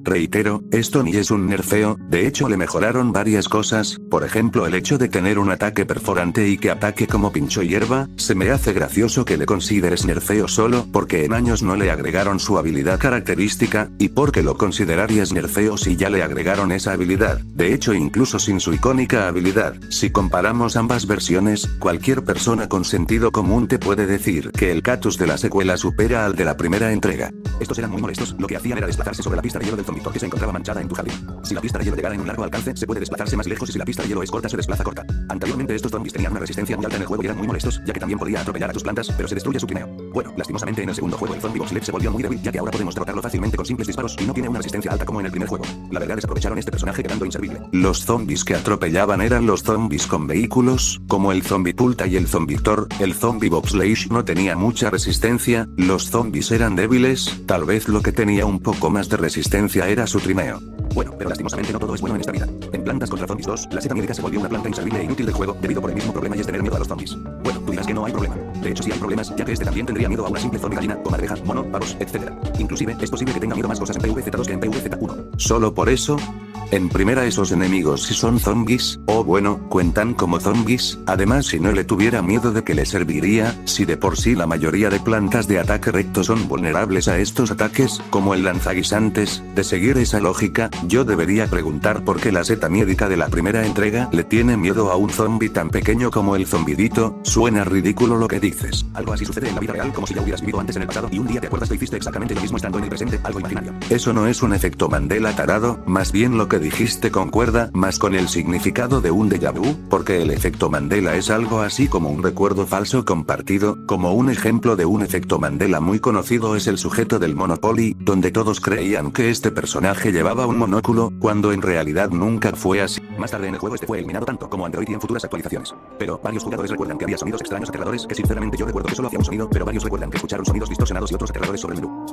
Speaker 1: Reitero, esto ni es un nerfeo, de hecho le mejoraron varias cosas, por ejemplo el hecho de tener un ataque perforante y que ataque como pincho hierba, se me hace gracioso que le consideres nerfeo solo porque en años no le agregaron su habilidad característica, y porque lo considerarías nerfeo si ya le agregaron esa habilidad, de hecho incluso sin su icónica habilidad. Si comparamos ambas versiones, cualquier persona con sentido común te puede decir que el cactus de la secuela supera al de la primera entrega.
Speaker 3: Estos eran muy molestos, lo que hacían era desplazarse sobre la pista de hielo del zombie que se encontraba manchada en tu jardín. Si la pista de hielo llegara en un largo alcance, se puede desplazarse más lejos y si la pista de hielo es corta se desplaza corta. Anteriormente estos zombies tenían una resistencia muy alta en el juego y eran muy molestos, ya que también podía atropellar a tus plantas, pero se destruye su trineo. Bueno, lastimosamente en el segundo juego el zombie boxlet se volvió muy débil, ya que ahora podemos derrotarlo fácilmente con simples disparos y no tiene una resistencia alta como en el primer juego. La verdad desaprovecharon este personaje quedando inservible.
Speaker 1: Los zombies que atropellaban eran los zombies con vehículos, como el zombie Pulta y el zombie Thor. El zombie bobsleigh no tenía mucha resistencia, los zombies eran débiles, tal vez lo que tenía un poco más de resistencia era su trineo.
Speaker 3: Bueno, pero lastimosamente no todo es bueno en esta vida. En Plantas contra Zombies 2, la seta médica se volvió una planta inservible e inútil del juego, debido por el mismo problema y es tener miedo a los zombies. Bueno, tú dirás que no hay problema. De hecho sí hay problemas, ya que este también tendría miedo a una simple zombie gallina, comadreja, mono, pavos, etc. Inclusive, es posible que tenga miedo a más cosas en PvZ2 que en PvZ1.
Speaker 1: Solo por eso, en primera esos enemigos si son zombies, o bueno, cuentan como zombies, además si no le tuviera miedo de que le serviría, si de por sí la mayoría de plantas de ataque recto son vulnerables a estos ataques, como el lanzaguisantes, de seguir esa lógica, yo debería preguntar por qué la seta médica de la primera entrega le tiene miedo a un zombie tan pequeño como el zombidito. Suena ridículo lo que dices.
Speaker 3: Algo así sucede en la vida real, como si ya hubieras vivido antes en el pasado y un día te acuerdas que hiciste exactamente lo mismo estando en el presente, algo imaginario.
Speaker 1: Eso no es un efecto Mandela tarado, más bien lo que dijiste concuerda más con el significado de un déjà vu, porque el efecto Mandela es algo así como un recuerdo falso compartido. Como un ejemplo de un efecto Mandela muy conocido es el sujeto del Monopoly, donde todos creían que este personaje llevaba un monóculo, cuando en realidad nunca fue así.
Speaker 3: Más tarde en el juego este fue eliminado tanto como Android y en futuras actualizaciones. Pero varios jugadores recuerdan que había sonidos extraños aterradores que sinceramente yo recuerdo que solo hacía un sonido, pero varios recuerdan que escucharon sonidos distorsionados y otros aterradores sobre el menú.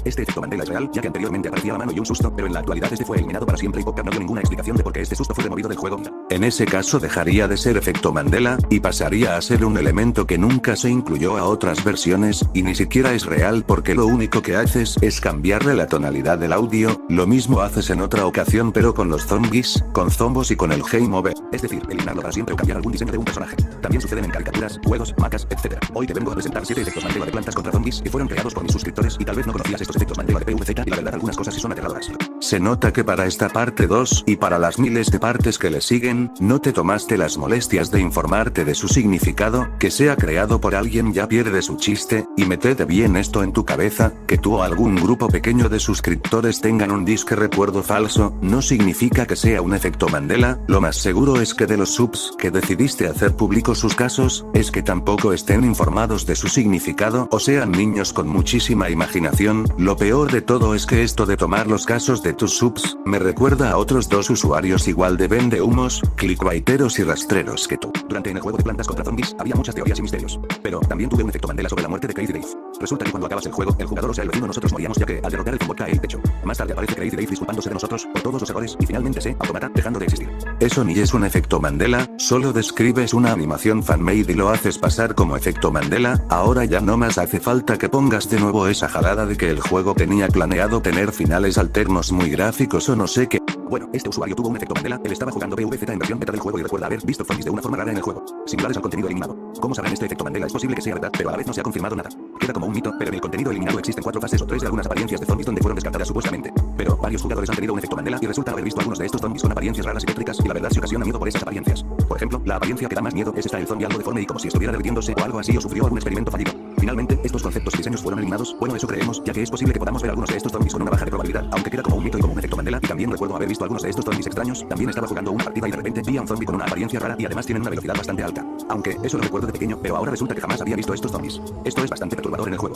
Speaker 3: Este efecto Mandela es real, ya que anteriormente aparecía la mano y un susto, pero en la actualidad este fue eliminado para siempre y Popcar no dio ninguna explicación de por qué este susto fue removido del juego.
Speaker 1: En ese caso dejaría de ser efecto Mandela, y pasaría a ser un elemento que nunca se incluyó a otras versiones, y ni siquiera es real porque lo único que haces es cambiarle la tonalidad del audio, lo mismo haces en otra ocasión pero con los zombies, con zombos y con el game over.
Speaker 3: Es decir, eliminarlo para siempre o cambiar algún diseño de un personaje. También suceden en caricaturas, juegos, macas, etc. Hoy te vengo a presentar 7 efectos Mandela de Plantas contra Zombies que fueron creados por mis suscriptores y tal vez no conocías estos
Speaker 1: estos efectos Mandela de PVZ y la verdad algunas cosas sí son aterradoras. Se nota que para esta parte 2 y para las miles de partes que le siguen, no te tomaste las molestias de informarte de su significado, que sea creado por alguien ya pierde su chiste, y metete bien esto en tu cabeza, que tú o algún grupo pequeño de suscriptores tengan un disque recuerdo falso, no significa que sea un efecto Mandela, lo más seguro es que de los subs que decidiste hacer públicos sus casos, es que tampoco estén informados de su significado o sean niños con muchísima imaginación. Lo peor de todo es que esto de tomar los casos de tus subs, me recuerda a otros dos usuarios igual de vendehumos, clickbaiteros y rastreros que tú. Durante en el juego de Plantas contra Zombies, había muchas teorías y misterios. Pero también tuve un efecto Mandela sobre la muerte de Crazy Dave. Resulta que cuando acabas el juego, el jugador o sea el vecino nosotros moríamos ya que al derrotar el zombot cae el techo. Más tarde aparece Crazy Dave disculpándose de nosotros por todos los errores y finalmente se automata dejando de existir. Eso ni es un efecto Mandela, solo describes una animación fanmade y lo haces pasar como efecto Mandela. Ahora ya no más hace falta que pongas de nuevo esa jalada de que el juego tenía planeado tener finales alternos muy gráficos o no sé qué. Bueno, este usuario tuvo un efecto Mandela, él estaba jugando PVZ en versión beta del juego y recuerda haber visto zombies de una forma rara en el juego, similares al contenido eliminado. ¿Cómo sabrán este efecto Mandela? Es posible que sea verdad, pero a la vez no se ha confirmado nada. Queda como un mito, pero en el contenido eliminado existen 4 fases o 3 de algunas apariencias de zombies donde fueron descartadas supuestamente. Pero varios jugadores han tenido un efecto Mandela y resulta haber visto algunos de estos zombies con apariencias raras y tétricas y la verdad se ocasiona miedo por esas apariencias. Por ejemplo, la apariencia que da más miedo es esta el zombie algo deforme y como si estuviera derritiéndose o algo así o sufrió algún experimento fallido. Finalmente, estos conceptos y diseños fueron eliminados, bueno eso creemos, ya que es posible que podamos ver algunos de estos zombies con una baja de probabilidad, aunque queda como un mito y como un efecto Mandela, y también recuerdo haber visto algunos de estos zombies extraños, también estaba jugando una partida y de repente vi a un zombie con una apariencia rara y además tienen una velocidad bastante alta. Aunque, eso lo recuerdo de pequeño, pero ahora resulta que jamás había visto estos zombies. Esto es bastante perturbador en el juego.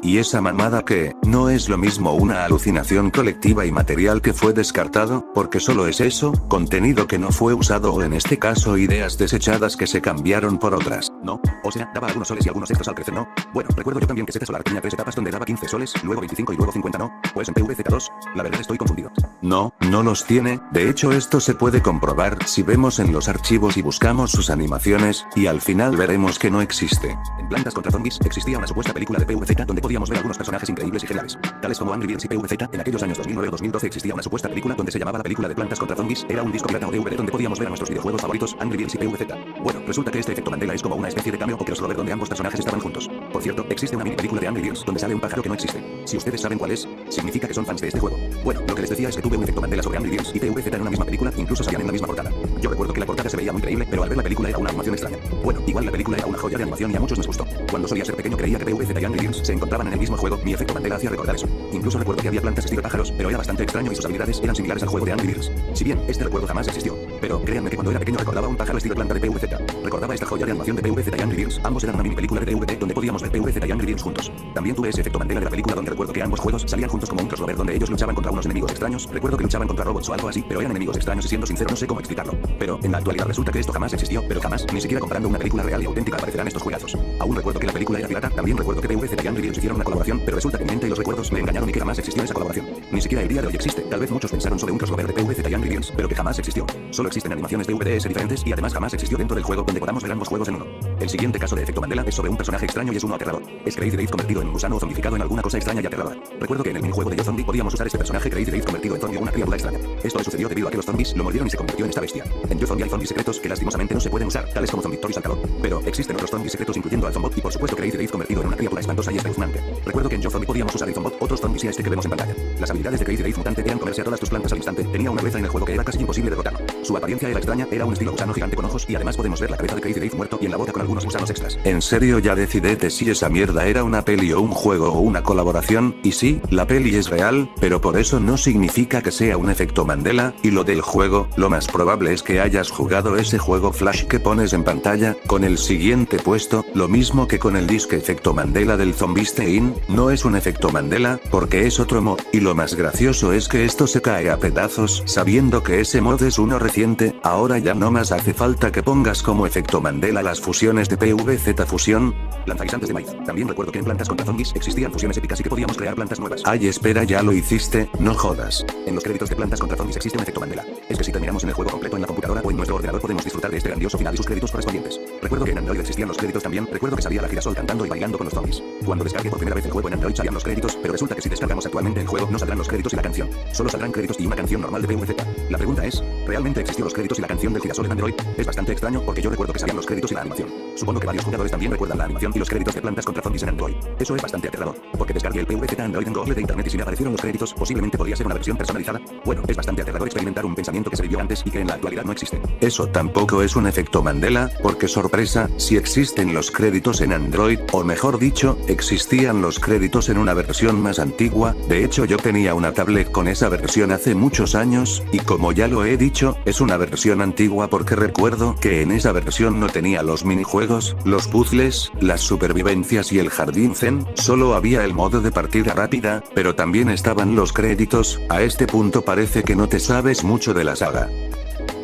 Speaker 3: Y esa mamada que, no es lo mismo una alucinación colectiva y material que fue descartado, porque solo es eso, contenido que no fue usado o en este caso ideas desechadas que se cambiaron por otras.
Speaker 1: No, o sea, daba algunos soles y algunos extras al crecer, ¿no? Bueno, recuerdo yo también que Zeta Solar tenía 3 etapas donde daba 15 soles, luego 25 y luego 50, ¿no? Pues en PVZ2, la verdad estoy confundido.
Speaker 3: No, no los tiene, de hecho esto se puede comprobar si vemos en los archivos y buscamos sus animaciones, y al final veremos que no existe.
Speaker 1: En Plantas contra Zombies existía una supuesta película de PVZ donde podíamos ver algunos personajes increíbles y geniales, tales como Angry Birds y PVZ. En aquellos años 2009 o 2012 existía una supuesta película donde se llamaba la película de Plantas contra Zombies, era un disco pirata o DVD donde podíamos ver a nuestros videojuegos favoritos, Angry Birds y PVZ. Bueno, resulta que este efecto Mandela es como una especie de cameo o crossover donde ambos personajes estaban juntos. Por cierto, existe una mini película de Angry Birds donde sale un pájaro que no existe. Si ustedes saben cuál es, significa que son fans de este juego. Bueno, lo que les decía es que tuve un efecto Mandela sobre Angry Birds y PVZ en una misma película, incluso salían en la misma portada. Yo recuerdo que la portada se veía muy increíble, pero al ver la película era una animación extraña. Bueno, igual la película era una joya de animación y a muchos nos gustó. Cuando solía ser pequeño creía que PVZ y Angry Birds se encontraban en el mismo juego, mi efecto Mandela hacía recordar eso. Incluso recuerdo que había plantas estilo pájaros, pero era bastante extraño y sus habilidades eran similares al juego de Angry Birds. Si bien este recuerdo jamás existió, pero créanme que cuando era pequeño recordaba un pájaro estilo planta de PVZ. Recordaba esta joya de animación de PVZ y Angry Birds, ambos eran una mini película de DVD donde podíamos ver PVZ y Angry Birds juntos. También tuve ese efecto Mandela de la película donde recuerdo que ambos juegos salían juntos como un crossover donde ellos luchaban contra unos enemigos extraños. Recuerdo que luchaban contra robots o algo así, pero eran enemigos extraños y siendo sincero no sé cómo explicarlo. Pero en la actualidad resulta que esto jamás existió, pero jamás, ni siquiera comparando una película real y auténtica aparecerán estos juegazos. Aún recuerdo que la película era pirata, también recuerdo que PVZ y Angry Birds hicieron una colaboración, pero resulta que mi mente y los recuerdos me engañaron y que jamás existió esa colaboración. Ni siquiera el día de hoy existe, tal vez muchos pensaron sobre un crossover de PVZ y Angry Birds, pero que jamás existió. Solo existen animaciones de VDS diferentes y además jamás existió dentro del juego donde podamos ver ambos juegos en uno. El siguiente caso de efecto Mandela es sobre un personaje extraño y es uno aterrador. Es Crazy Dave convertido en un gusano o zombificado en alguna cosa extraña y aterradora. Recuerdo que en el minijuego de Yo Zombie podíamos usar este personaje Crazy Dave convertido en zombie o una criatura extraña. Esto le sucedió debido a que los zombies lo mordieron y se convirtió en esta bestia. En Yo Zombie hay zombies secretos que lastimosamente no se pueden usar, tales como Zombie Toys al calor. Pero existen otros zombies secretos incluyendo al Zombot y por supuesto Crazy Dave convertido en una criatura espantosa y espeluznante. Recuerdo que en Yo Zombie podíamos usar el Zombot, otros zombies y a este que vemos en pantalla. Las habilidades de Crazy Dave mutante eran comerse a todas tus plantas al instante, tenía una reza en el juego que era casi imposible derrotarlo. Su apariencia era extraña, era un estilo gusano gigante con ojos y además podemos ver la cabeza de Crazy Dave muerto y en la boca con algunos gusanos extras.
Speaker 3: En serio ya decidete si esa mierda era una peli o un juego o una colaboración, y sí, la peli es real, pero por eso no significa que sea un efecto Mandela, y lo del juego, lo más probable es que hayas jugado ese juego Flash que pones en pantalla, con el siguiente puesto, lo mismo que con el disque efecto Mandela del Zombiste-In, no es un efecto Mandela, porque es otro mod, y lo más gracioso es que esto se cae a pedazos, sabiendo que ese mod es uno reciente, ahora ya no más hace falta que pongas como efecto Mandela las fusiones de PVZ fusión.
Speaker 1: Lanzaguisantes de maíz. También recuerdo que en Plantas contra Zombies existían fusiones épicas y que podíamos crear plantas nuevas.
Speaker 3: Ay, espera, ya lo hiciste, no jodas.
Speaker 1: En los créditos de Plantas contra Zombies existe un efecto Mandela. Es que si terminamos en el juego completo en la computadora o en nuestro ordenador podemos disfrutar de este grandioso final y sus créditos correspondientes. Recuerdo que en Android existían los créditos también, recuerdo que salía la girasol cantando y bailando con los zombies. Cuando descargué por primera vez el juego en Android salían los créditos, pero resulta que si descargamos actualmente el juego no saldrán los créditos y la canción. Solo saldrán créditos y una canción normal de PVZ. La pregunta es,
Speaker 3: Realmente existió los créditos y la canción del girasol en Android. Es bastante extraño porque yo recuerdo que salían los créditos y la animación. Supongo que varios jugadores también recuerdan la animación y los créditos de Plantas contra Zombies en Android. Eso es bastante aterrador, porque descargué el PVZ Android en Google de internet y si me aparecieron los créditos, posiblemente podría ser una versión personalizada. Bueno, es bastante aterrador experimentar un pensamiento que se vivió antes y que en la actualidad no existe. Eso tampoco es un efecto Mandela, porque sorpresa, si existen los créditos en Android, o mejor dicho, existían los créditos en una versión más antigua. De hecho, yo tenía una tablet con esa versión hace muchos años, y como ya lo he dicho, es una versión antigua porque recuerdo que en esa versión no tenía los minijuegos, los puzzles, las supervivencias y el jardín zen, solo había el modo de partida rápida, pero también estaban los créditos. A este punto parece que no te sabes mucho de la saga.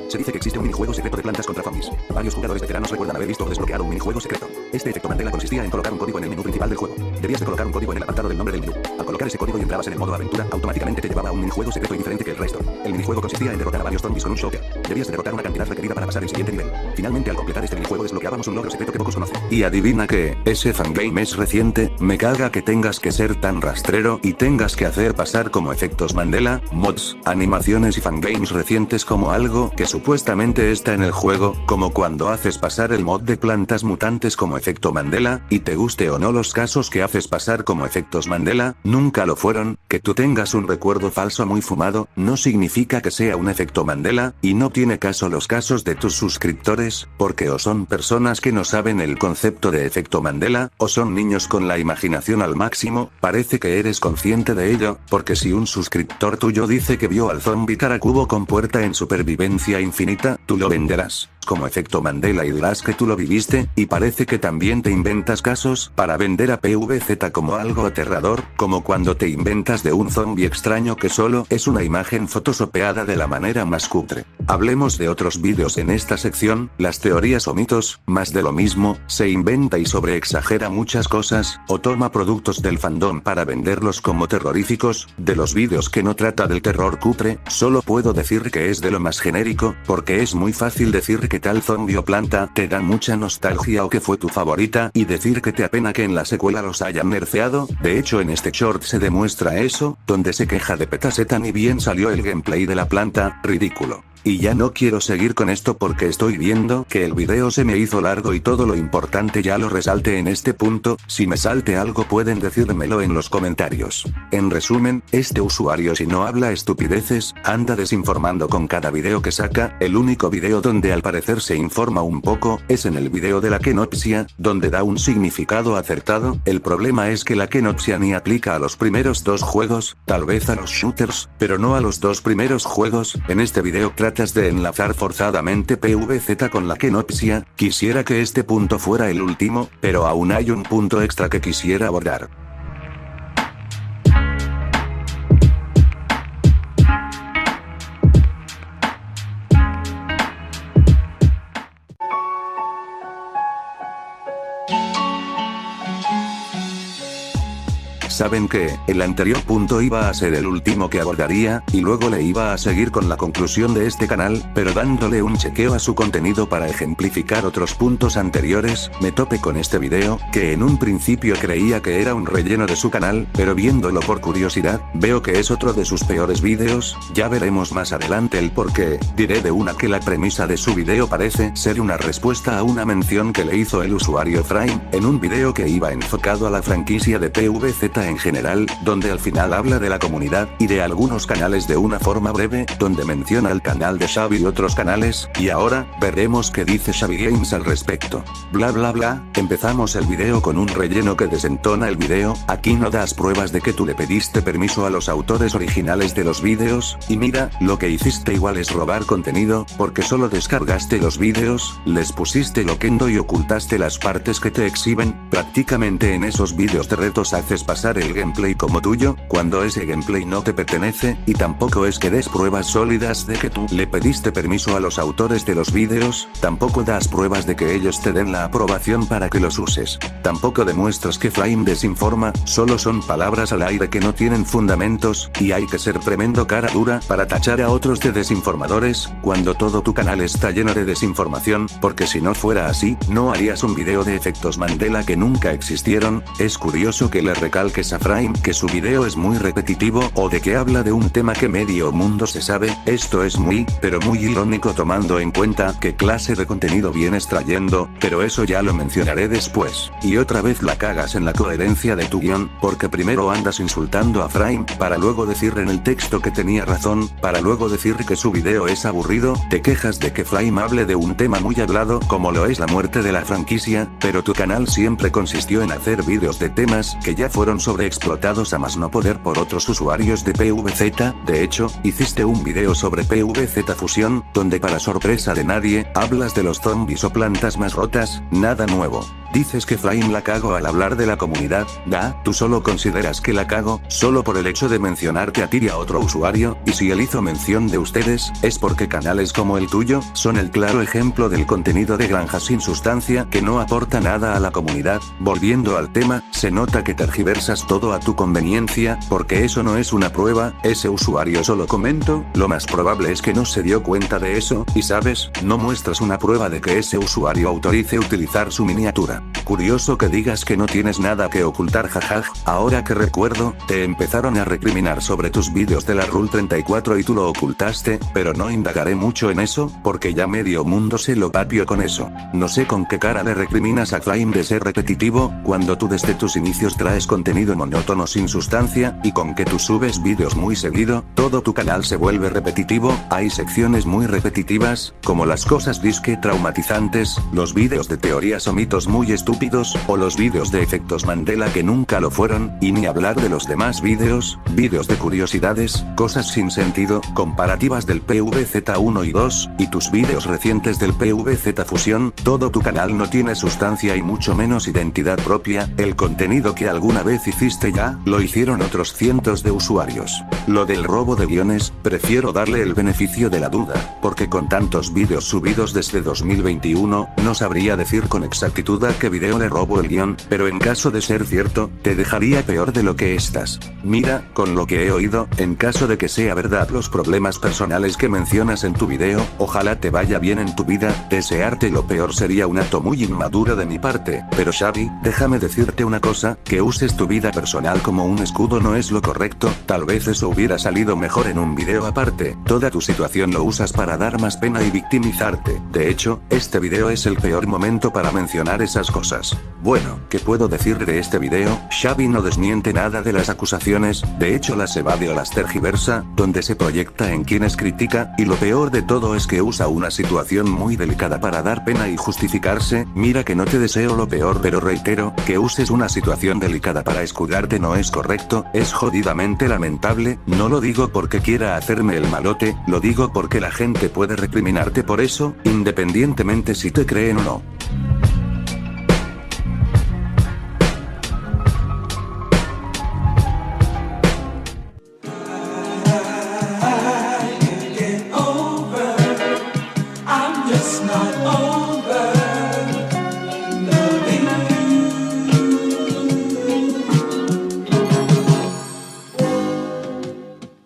Speaker 3: Se dice que existe un minijuego secreto de Plantas contra Zombies. Varios jugadores veteranos recuerdan haber visto o desbloqueado un minijuego secreto. Este efecto Mandela consistía en colocar un código en el menú principal del juego. Debías de colocar un código en el apartado del nombre del menú. Al colocar ese código y entrabas en el modo aventura, automáticamente te llevaba a un minijuego secreto y diferente que el resto. El minijuego consistía en derrotar a varios zombies con un shotgun. Debías de derrotar una cantidad requerida para pasar el siguiente nivel. Finalmente, al completar este minijuego desbloqueábamos un logro secreto que pocos conocen. Y adivina que, ese fangame es reciente. Me caga que tengas que ser tan rastrero y tengas que hacer pasar como efectos Mandela, mods, animaciones y fangames recientes como algo que supuestamente está en el juego, como cuando haces pasar el mod de plantas mutantes como efecto Mandela, y te guste o no los casos que haces pasar como efectos Mandela, nunca lo fueron. Que tú tengas un recuerdo falso muy fumado, no significa que sea un efecto Mandela, y no tiene caso los casos de tus suscriptores, porque o son personas que no saben el concepto de efecto Mandela, o son niños con la imaginación al máximo. Parece que eres consciente de ello, porque si un suscriptor tuyo dice que vio al zombie Caracubo con puerta en supervivencia infinita, tú lo venderás como efecto Mandela y dirás que tú lo viviste, y parece que también te inventas casos para vender a PVZ como algo aterrador, como cuando te inventas de un zombie extraño que solo es una imagen photoshopeada de la manera más cutre. Hablemos de otros vídeos en esta sección, las teorías o mitos, más de lo mismo, se inventa y sobreexagera muchas cosas, o toma productos del fandom para venderlos como terroríficos. De los vídeos que no trata del terror cutre, solo puedo decir que es de lo más genérico, porque es muy fácil decir que tal zombie o planta te da mucha nostalgia o que fue tu favorita, y decir que te apena que en la secuela los hayan nerfeado. De hecho en este short se demuestra eso, donde se queja de Petaceta ni bien salió el gameplay de la planta, ridículo. Y ya no quiero seguir con esto porque estoy viendo que el video se me hizo largo y todo lo importante ya lo resalte en este punto. Si me salte algo pueden decírmelo en los comentarios. En resumen, este usuario si no habla estupideces, anda desinformando con cada video que saca. El único video donde al parecer se informa un poco, es en el video de la kenopsia, donde da un significado acertado. El problema es que la kenopsia ni aplica a los primeros dos juegos, tal vez a los shooters, pero no a los dos primeros juegos. En este video tratas de enlazar forzadamente PVZ con la kenopsia. Quisiera que este punto fuera el último, pero aún hay un punto extra que quisiera abordar. Saben que, el anterior punto iba a ser el último que abordaría, y luego le iba a seguir con la conclusión de este canal, pero dándole un chequeo a su contenido para ejemplificar otros puntos anteriores, me topé con este video, que en un principio creía que era un relleno de su canal, pero viéndolo por curiosidad, veo que es otro de sus peores vídeos. Ya veremos más adelante el porqué. Diré de una que la premisa de su video parece ser una respuesta a una mención que le hizo el usuario Frame, en un video que iba enfocado a la franquicia de PVZ en general, donde al final habla de la comunidad, y de algunos canales de una forma breve, donde menciona el canal de Xavi y otros canales, y ahora, veremos qué dice Xavi Games al respecto. Bla bla bla, empezamos el video con un relleno que desentona el video. Aquí no das pruebas de que tú le pediste permiso a los autores originales de los vídeos, y mira, lo que hiciste igual es robar contenido, porque solo descargaste los vídeos, les pusiste loquendo y ocultaste las partes que te exhiben. Prácticamente en esos vídeos de retos haces pasar el gameplay como tuyo, cuando ese gameplay no te pertenece, y tampoco es que des pruebas sólidas de que tú le pediste permiso a los autores de los vídeos, tampoco das pruebas de que ellos te den la aprobación para que los uses. Tampoco demuestras que Frame desinforma, solo son palabras al aire que no tienen fundamentos, y hay que ser tremendo cara dura para tachar a otros de desinformadores, cuando todo tu canal está lleno de desinformación, porque si no fuera así, no harías un video de efectos Mandela que nunca existieron. Es curioso que le recalques
Speaker 1: dices a Frame que su video es muy repetitivo o de que habla de un tema que medio mundo se sabe, esto es muy, pero muy irónico tomando en cuenta qué clase de contenido vienes trayendo, pero eso ya lo mencionaré después. Y otra vez la cagas en la coherencia de tu guión, porque primero andas insultando a Frame, para luego decir en el texto que tenía razón, para luego decir que su video es aburrido, te quejas de que Frame hable de un tema muy hablado como lo es la muerte de la franquicia, pero tu canal siempre consistió en hacer vídeos de temas que ya fueron sobreexplotados a más no poder por otros usuarios de PvZ, de hecho, hiciste un video sobre PvZ Fusión, donde para sorpresa de nadie, hablas de los zombies o plantas más rotas, nada nuevo. Dices que Frame la cago al hablar de la comunidad, tú solo consideras que la cago, solo por el hecho de mencionarte a ti y a otro usuario, y si él hizo mención de ustedes, es porque canales como el tuyo, son el claro ejemplo del contenido de granja sin sustancia que no aporta nada a la comunidad. Volviendo al tema, se nota que tergiversas todo a tu conveniencia, porque eso no es una prueba, ese usuario solo comentó, lo más probable es que no se dio cuenta de eso, y sabes, no muestras una prueba de que ese usuario autorice utilizar su miniatura. Curioso que digas que no tienes nada que ocultar, jajaj. Ahora que recuerdo, te empezaron a recriminar sobre tus vídeos de la Rule 34 y tú lo ocultaste, pero no indagaré mucho en eso, porque ya medio mundo se lo papió con eso. No sé con qué cara le recriminas a Frame de ser repetitivo, cuando tú desde tus inicios traes contenido monótono sin sustancia, y con que tú subes vídeos muy seguido, todo tu canal se vuelve repetitivo, hay secciones muy repetitivas, como las cosas disque traumatizantes, los vídeos de teorías o mitos muy estúpidos, o los vídeos de efectos Mandela que nunca lo fueron, y ni hablar de los demás vídeos de curiosidades, cosas sin sentido, comparativas del PvZ 1 y 2, y tus vídeos recientes del PvZ Fusión, todo tu canal no tiene sustancia y mucho menos identidad propia, el contenido que alguna vez hiciste ya, lo hicieron otros cientos de usuarios. Lo del robo de guiones, prefiero darle el beneficio de la duda, porque con tantos vídeos subidos desde 2021, no sabría decir con exactitud a qué video le robo el guión, pero en caso de ser cierto, te dejaría peor de lo que estás. Mira, con lo que he oído, en caso de que sea verdad los problemas personales que mencionas en tu video, ojalá te vaya bien en tu vida, desearte lo peor sería un acto muy inmaduro de mi parte, pero Xavi, déjame decirte una cosa, que uses tu vida personal como un escudo no es lo correcto, tal vez eso hubiera salido mejor en un video aparte, toda tu situación lo usas para dar más pena y victimizarte, de hecho, este video es el peor momento para mencionar esas cosas. Bueno, ¿qué puedo decir de este video? Xavi no desmiente nada de las acusaciones, de hecho las evade o las tergiversa, donde se proyecta en quienes critica, y lo peor de todo es que usa una situación muy delicada para dar pena y justificarse. Mira que no te deseo lo peor, pero reitero, que uses una situación delicada para escudarte no es correcto, es jodidamente lamentable, no lo digo porque quiera hacerme el malote, lo digo porque la gente puede recriminarte por eso, independientemente si te creen o no.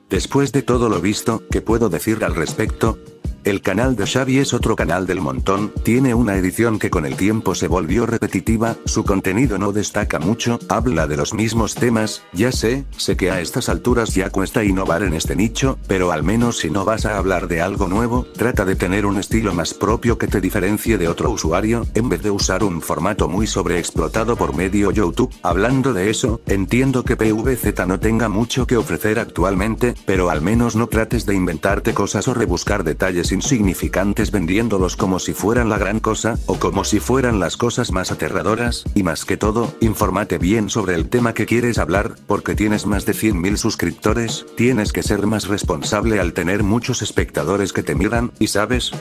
Speaker 1: Después de todo lo visto, ¿qué puedo decir al respecto? El canal de Xavi es otro canal del montón, tiene una edición que con el tiempo se volvió repetitiva, su contenido no destaca mucho, habla de los mismos temas, ya sé que a estas alturas ya cuesta innovar en este nicho, pero al menos si no vas a hablar de algo nuevo, trata de tener un estilo más propio que te diferencie de otro usuario, en vez de usar un formato muy sobreexplotado por medio YouTube. Hablando de eso, entiendo que PvZ no tenga mucho que ofrecer actualmente, pero al menos no trates de inventarte cosas o rebuscar detalles insignificantes vendiéndolos como si fueran la gran cosa, o como si fueran las cosas más aterradoras, y más que todo, infórmate bien sobre el tema que quieres hablar, porque tienes más de 100.000 suscriptores, tienes que ser más responsable al tener muchos espectadores que te miran, y sabes,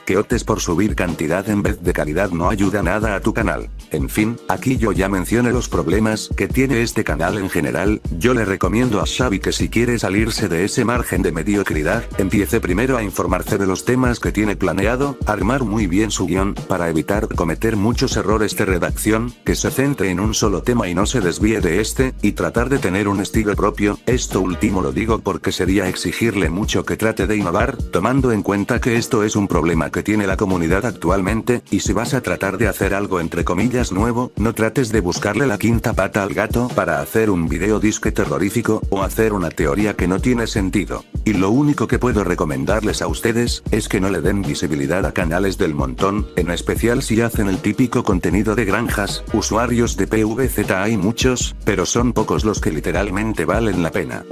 Speaker 1: que optes por subir cantidad en vez de calidad no ayuda nada a tu canal. En fin, aquí yo ya mencioné los problemas que tiene este canal en general, yo le recomiendo a Xavi que si quiere salirse de ese margen de mediocridad, empiece primero a informarse de los temas que tiene planeado, armar muy bien su guión, para evitar cometer muchos errores de redacción, que se centre en un solo tema y no se desvíe de este, y tratar de tener un estilo propio. Esto último lo digo porque sería exigirle mucho que trate de innovar, tomando en cuenta que esto es un problema que tiene la comunidad actualmente, y si vas a tratar de hacer algo entre comillas nuevo, no trates de buscarle la quinta pata al gato para hacer un video disque terrorífico, o hacer una teoría que no tiene sentido. Y lo único que puedo recomendarles a ustedes, es que no le den visibilidad a canales del montón, en especial si hacen el típico contenido de granjas. Usuarios de PVZ hay muchos, pero son pocos los que literalmente valen la pena.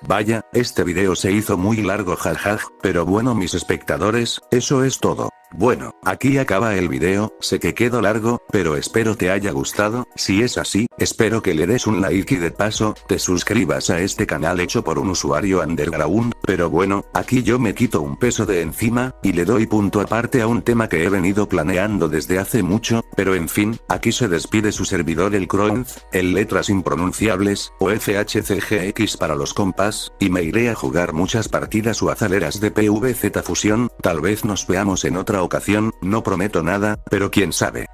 Speaker 1: Vaya, este video se hizo muy largo jajaj, pero bueno mis espectadores, eso es todo. Bueno, aquí acaba el video, sé que quedó largo, pero espero te haya gustado. Si es así, espero que le des un like y de paso, te suscribas a este canal hecho por un usuario underground. Pero bueno, aquí yo me quito un peso de encima, y le doy punto aparte a un tema que he venido planeando desde hace mucho, pero en fin, aquí se despide su servidor el Croenz, el letras impronunciables, o FHCGX para los compas, y me iré a jugar muchas partidas o azaleras de PVZ Fusión. Tal vez nos veamos en otra ocasión, no prometo nada, pero quién sabe.